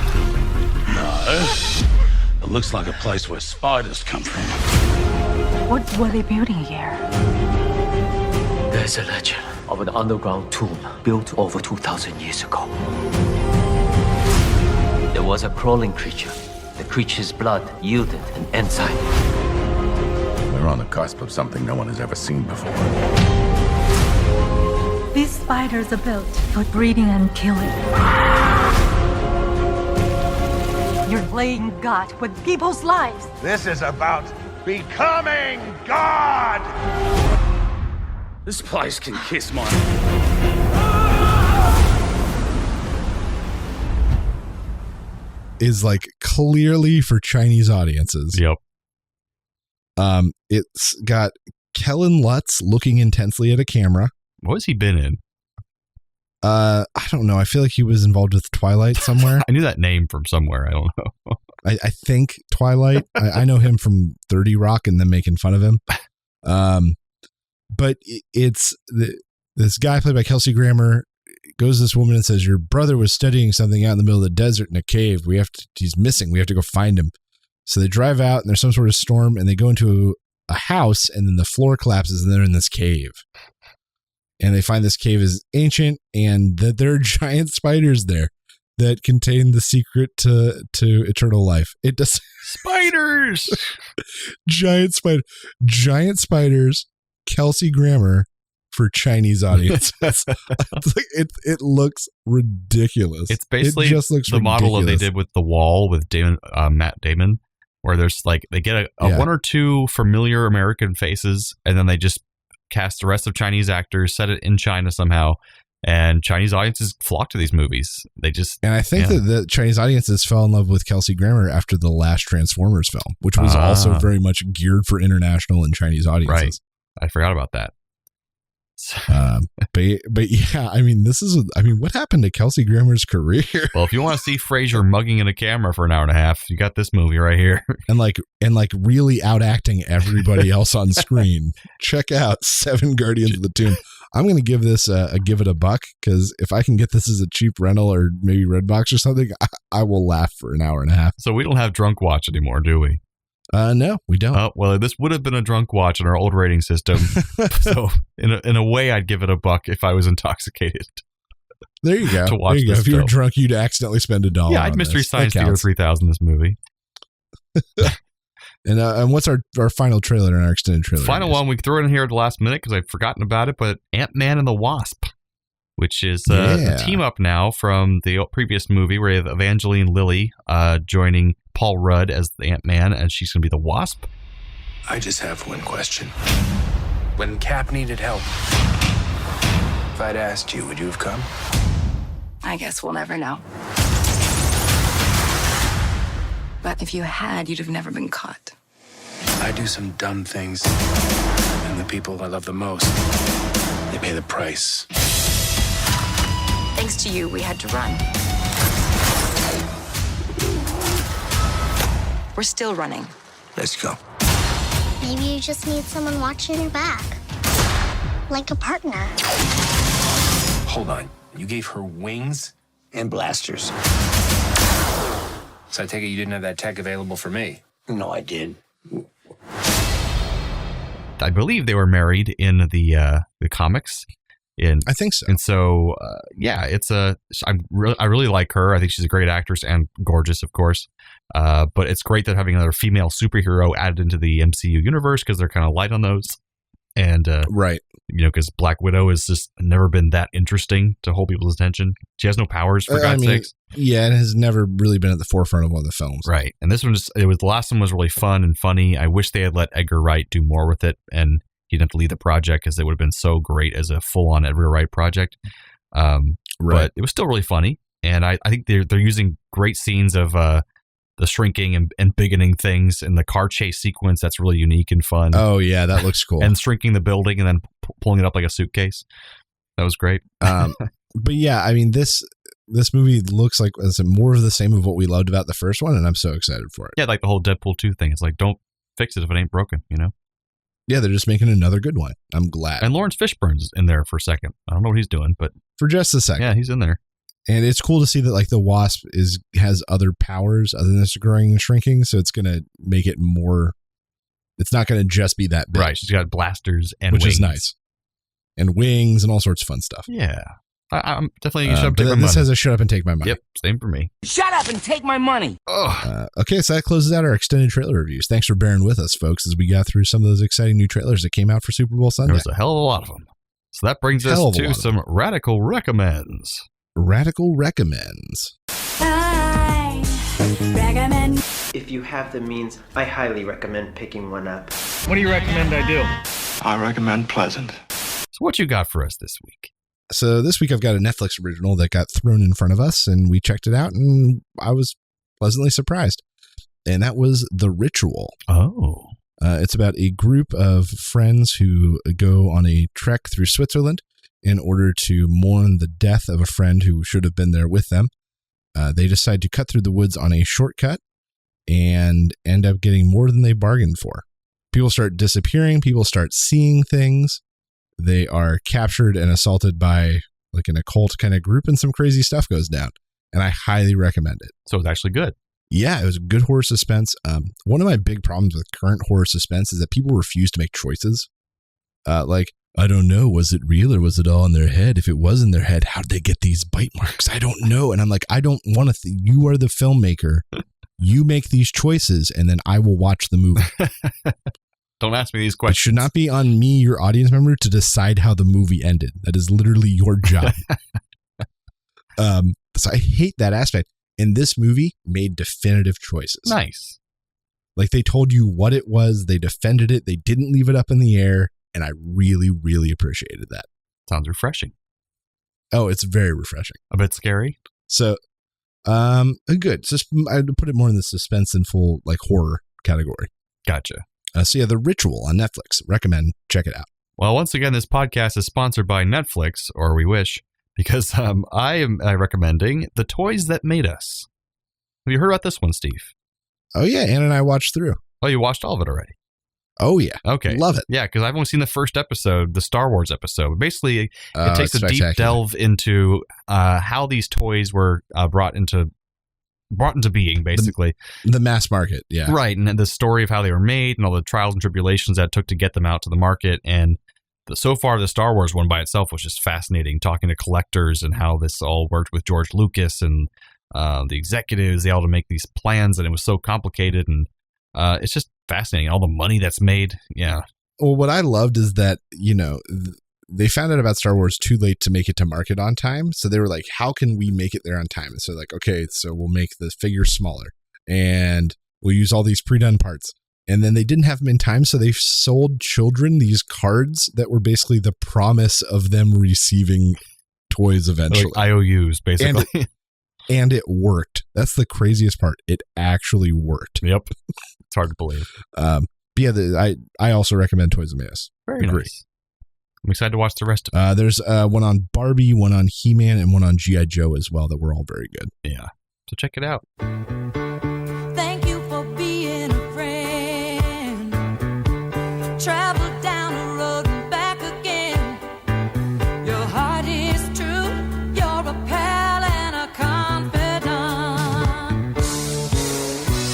No. It looks like a place where spiders come from. What were they building here? There's a legend of an underground tomb built over 2,000 years ago. There was a crawling creature. The creature's blood yielded an enzyme. We're on the cusp of something no one has ever seen before. These spiders are built for breeding and killing. You're playing God with people's lives. This is about becoming God! This place can kiss my... Is like clearly for Chinese audiences. Yep. It's got Kellen Lutz looking intensely at a camera. What has he been in? I don't know. I feel like he was involved with Twilight somewhere. I knew that name from somewhere. I don't know. I think Twilight. I know him from 30 Rock and them making fun of him. But it's this guy played by Kelsey Grammer goes to this woman and says, your brother was studying something out in the middle of the desert in a cave. He's missing. We have to go find him. So they drive out and there's some sort of storm and they go into a house and then the floor collapses and they're in this cave. And they find this cave is ancient and that there are giant spiders there that contain the secret to eternal life. It does spiders, giant spiders, Kelsey Grammer for Chinese audiences. It looks ridiculous. It's basically it just looks the ridiculous. model that they did with The Wall with Matt Damon, where there's like they get a one or two familiar American faces and then they just cast the rest of Chinese actors, set it in China somehow, and Chinese audiences flock to these movies. And I think that the Chinese audiences fell in love with Kelsey Grammer after the last Transformers film, which was also very much geared for international and Chinese audiences. Right. I forgot about that. But yeah, I mean, what happened to Kelsey Grammer's career? Well, if you want to see Frasier mugging in a camera for an hour and a half, you got this movie right here. and really out acting everybody else on screen. Check out 7 Guardians of the Tomb. I'm going to give this give it a buck because if I can get this as a cheap rental or maybe Redbox or something, I will laugh for an hour and a half. So we don't have drunk watch anymore, do we? No, we don't. Oh, well, this would have been a drunk watch in our old rating system. So in a way, I'd give it a buck if I was intoxicated. There you go. To watch there you this go. If you're film. drunk, you'd accidentally spend $1. Yeah, I'd Mystery Science Theater 3000 this movie. And what's our final trailer and our extended trailer? Final one, we threw it in here at the last minute because I'd forgotten about it, but Ant-Man and the Wasp, which is a team up now from the previous movie where you have Evangeline Lilly joining Paul Rudd as the Ant-Man, and she's going to be the Wasp. I just have one question. When Cap needed help, if I'd asked you, would you have come? I guess we'll never know. But if you had, you'd have never been caught. I do some dumb things, and the people I love the most, they pay the price. Thanks to you, we had to run. We're still running. Let's go. Maybe you just need someone watching your back. Like a partner. Hold on. You gave her wings and blasters. So I take it you didn't have that tech available for me? No, I did. I believe they were married in the comics. I think so. And so, it's I really like her. I think she's a great actress and gorgeous, of course. But it's great that having another female superhero added into the MCU universe because they're kind of light on those. And right, because Black Widow has just never been that interesting to hold people's attention. She has no powers, for God's sakes. Yeah, it has never really been at the forefront of one of the films. Right, and this one the last one was really fun and funny. I wish they had let Edgar Wright do more with it, and he didn't have to leave the project because it would have been so great as a full-on Edgar Wright project. But it was still really funny, and I think they're using great scenes of the shrinking and biggening things in the car chase sequence. That's really unique and fun. Oh yeah, that looks cool. And shrinking the building and then pulling it up like a suitcase. That was great. But yeah, I mean this movie looks like it's more of the same of what we loved about the first one, and I'm so excited for it. Yeah, like the whole Deadpool 2 thing. It's like, don't fix it if it ain't broken, you know? Yeah, they're just making another good one. I'm glad. And Lawrence Fishburne's in there for a second. I don't know what he's doing, but for just a second. Yeah, he's in there. And it's cool to see that like the Wasp has other powers other than just growing and shrinking, so it's going to make it more. It's not going to just be that big. Right, she's got blasters and which wings. is nice, and wings and all sorts of fun stuff. Yeah, I'm definitely shut up and take my this money. has a shut up and take my money. Yep, same for me. Shut up and take my money. Okay, so that closes out our extended trailer reviews. Thanks for bearing with us, folks, as we got through some of those exciting new trailers that came out for Super Bowl Sunday. There was a hell of a lot of them. So that brings us to some radical recommends. Radical recommends. I recommend. If you have the means, I highly recommend picking one up. What do you recommend I do? I recommend Pleasant. So what you got for us this week? So this week I've got a Netflix original that got thrown in front of us, and we checked it out, and I was pleasantly surprised. And that was The Ritual. Oh. It's about a group of friends who go on a trek through Switzerland in order to mourn the death of a friend who should have been there with them. They decide to cut through the woods on a shortcut and end up getting more than they bargained for. People start disappearing. People start seeing things. They are captured and assaulted by like an occult kind of group, and some crazy stuff goes down. And I highly recommend it. So it's actually good. Yeah, it was good horror suspense. One of my big problems with current horror suspense is that people refuse to make choices. Like, I don't know, was it real or was it all in their head? If it was in their head, how'd they get these bite marks? I don't know. And I'm like, I don't want to. You are the filmmaker. You make these choices, and then I will watch the movie. Don't ask me these questions. It should not be on me, your audience member, to decide how the movie ended. That is literally your job. So I hate that aspect. And this movie made definitive choices. Nice. Like they told you what it was. They defended it. They didn't leave it up in the air. And I really, really appreciated that. Sounds refreshing. Oh, it's very refreshing. A bit scary. So, good. I'd put it more in the suspenseful, like horror category. Gotcha. So yeah, The Ritual on Netflix. Recommend. Check it out. Well, once again, this podcast is sponsored by Netflix, or we wish, because I am recommending The Toys That Made Us. Have you heard about this one, Steve? Oh yeah, Anna and I watched through. Oh, you watched all of it already? Oh yeah. Okay. Love it. Yeah, because I've only seen the first episode, the Star Wars episode. Basically, it takes a deep delve into how these toys were brought into being, basically. The mass market, yeah. Right, and the story of how they were made and all the trials and tribulations that it took to get them out to the market. And so far, the Star Wars one by itself was just fascinating, talking to collectors and how this all worked with George Lucas and the executives, they all to make these plans, and it was so complicated, and it's just fascinating. All the money that's made, yeah. Well, what I loved is that, they found out about Star Wars too late to make it to market on time. So they were like, how can we make it there on time? And so like, okay, so we'll make the figures smaller and we'll use all these pre-done parts. And then they didn't have them in time. So they sold children these cards that were basically the promise of them receiving toys eventually. Like IOUs, basically. And it worked. That's the craziest part. It actually worked. Yep. It's hard to believe. But yeah, I also recommend Toys That Made Us. Very nice. I'm excited to watch the rest of it. There's one on Barbie, one on He-Man, and one on G.I. Joe as well that were all very good. Yeah. So check it out. Thank you for being a friend. Travel down the road and back again. Your heart is true. You're a pal and a confidant.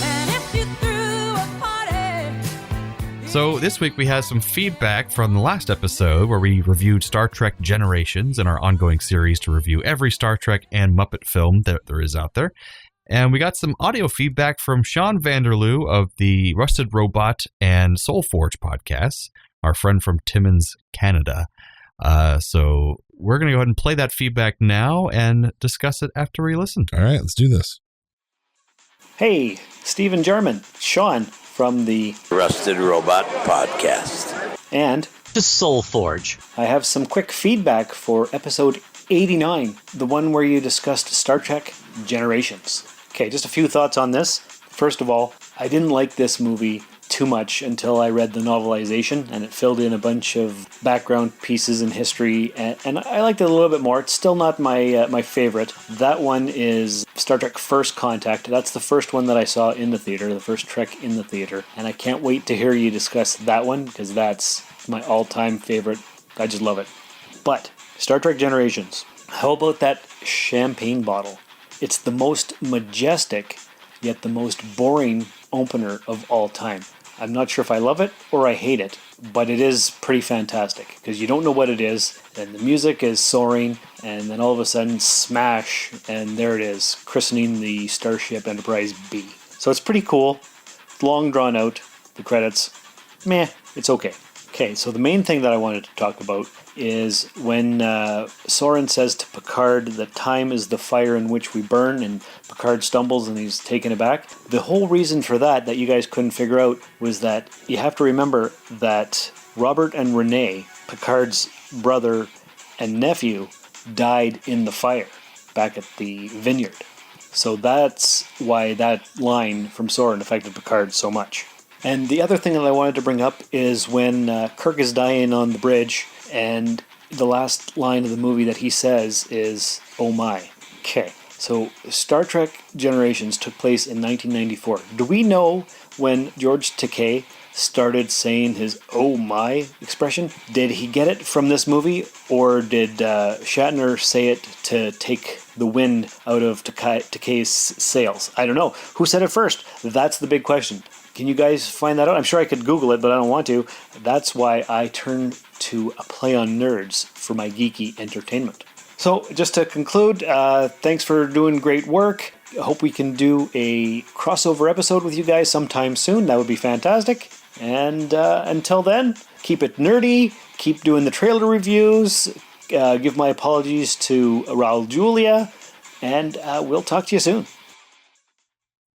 And if you threw a party. So this week we had some feedback from the last episode where we reviewed Star Trek Generations in our ongoing series to review every Star Trek and Muppet film that there is out there. And we got some audio feedback from Sean Vanderloo of the Rusted Robot and Soul Forge podcasts, our friend from Timmins, Canada. So we're going to go ahead and play that feedback now and discuss it after we listen. All right, let's do this. Hey, Stephen German, Sean from the Rusted Robot Podcast. And to Soul Forge. I have some quick feedback for episode 89, the one where you discussed Star Trek Generations. Okay, just a few thoughts on this. First of all, I didn't like this movie too much until I read the novelization, and it filled in a bunch of background pieces and history, and I liked it a little bit more. It's still not my favorite. That one is Star Trek First Contact. That's the first one that I saw in the theater, the first Trek in the theater, and I can't wait to hear you discuss that one, because that's my all-time favorite. I just love it. But Star Trek Generations, how about that champagne bottle? It's the most majestic, yet the most boring opener of all time. I'm not sure if I love it or I hate it, but it is pretty fantastic because you don't know what it is, and the music is soaring, and then all of a sudden, smash, and there it is, christening the Starship Enterprise B. So it's pretty cool. It's long drawn out. The credits, meh, it's okay. Okay, so the main thing that I wanted to talk about is when Soren says to Picard that time is the fire in which we burn, and Picard stumbles and he's taken aback. The whole reason for that you guys couldn't figure out was that you have to remember that Robert and Renee, Picard's brother and nephew, died in the fire back at the vineyard. So that's why that line from Soren affected Picard so much. And the other thing that I wanted to bring up is when Kirk is dying on the bridge, and the last line of the movie that he says is, "Oh my." Okay, so Star Trek Generations took place in 1994. Do we know when George Takei started saying his "oh my" expression? Did he get it from this movie, or did Shatner say it to take the wind out of Takei's sails? I don't know. Who said it first? That's the big question. Can you guys find that out? I'm sure I could Google it, but I don't want to. That's why I turn to a Play on Nerds for my geeky entertainment. So, just to conclude, thanks for doing great work. I hope we can do a crossover episode with you guys sometime soon. That would be fantastic. And until then, keep it nerdy. Keep doing the trailer reviews. Give my apologies to Raul Julia. And we'll talk to you soon.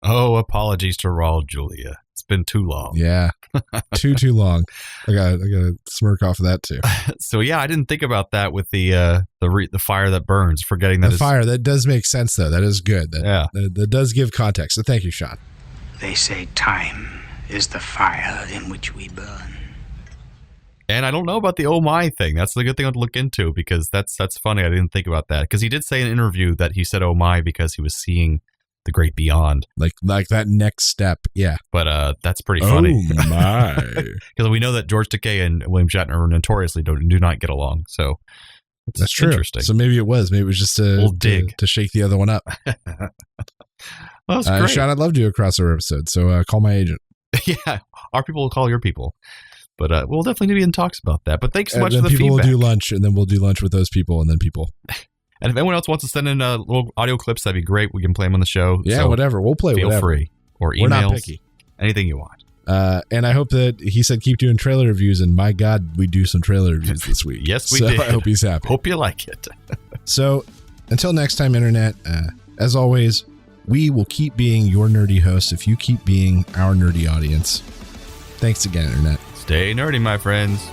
Oh, apologies to Raul Julia. It's been too long. Yeah, too long. I got a smirk off of that too. So yeah, I didn't think about that with the fire that burns. Forgetting that the fire that does make sense though. That is good. That does give context. So thank you, Sean. They say time is the fire in which we burn. And I don't know about the "oh my" thing. That's the good thing to look into, because that's funny. I didn't think about that, because he did say in an interview that he said "oh my" because he was seeing the great beyond, like that next step. Yeah, but that's pretty funny. Oh my, because we know that George Takei and William Shatner notoriously do not get along. So that's true. Interesting. So maybe it was just a dig to shake the other one up. Well, that's great. Sean, I'd love to do a crossover episode. So call my agent. Yeah, our people will call your people. But we'll definitely be in talks about that. But thanks so much for the people feedback. Will do lunch, and then we'll do lunch with those people, and then people. And if anyone else wants to send in little audio clips, that'd be great. We can play them on the show. Yeah, so whatever. We'll play feel whatever. Feel free. Or emails. We're not picky. Anything you want. And I hope that he said keep doing trailer reviews, and my God, we do some trailer reviews this week. Yes, we did. I hope he's happy. Hope you like it. So until next time, Internet, as always, we will keep being your nerdy hosts if you keep being our nerdy audience. Thanks again, Internet. Stay nerdy, my friends.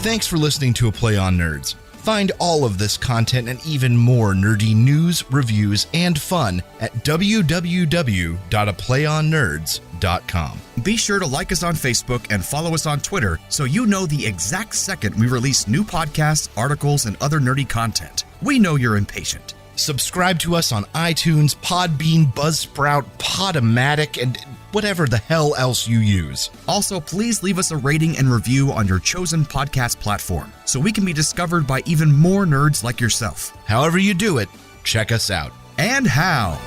Thanks for listening to A Play on Nerds. Find all of this content and even more nerdy news, reviews, and fun at www.aplayonnerds.com. Be sure to like us on Facebook and follow us on Twitter so you know the exact second we release new podcasts, articles, and other nerdy content. We know you're impatient. Subscribe to us on iTunes, Podbean, Buzzsprout, Podomatic, and whatever the hell else you use. Also, please leave us a rating and review on your chosen podcast platform so we can be discovered by even more nerds like yourself. However you do it, check us out. And how.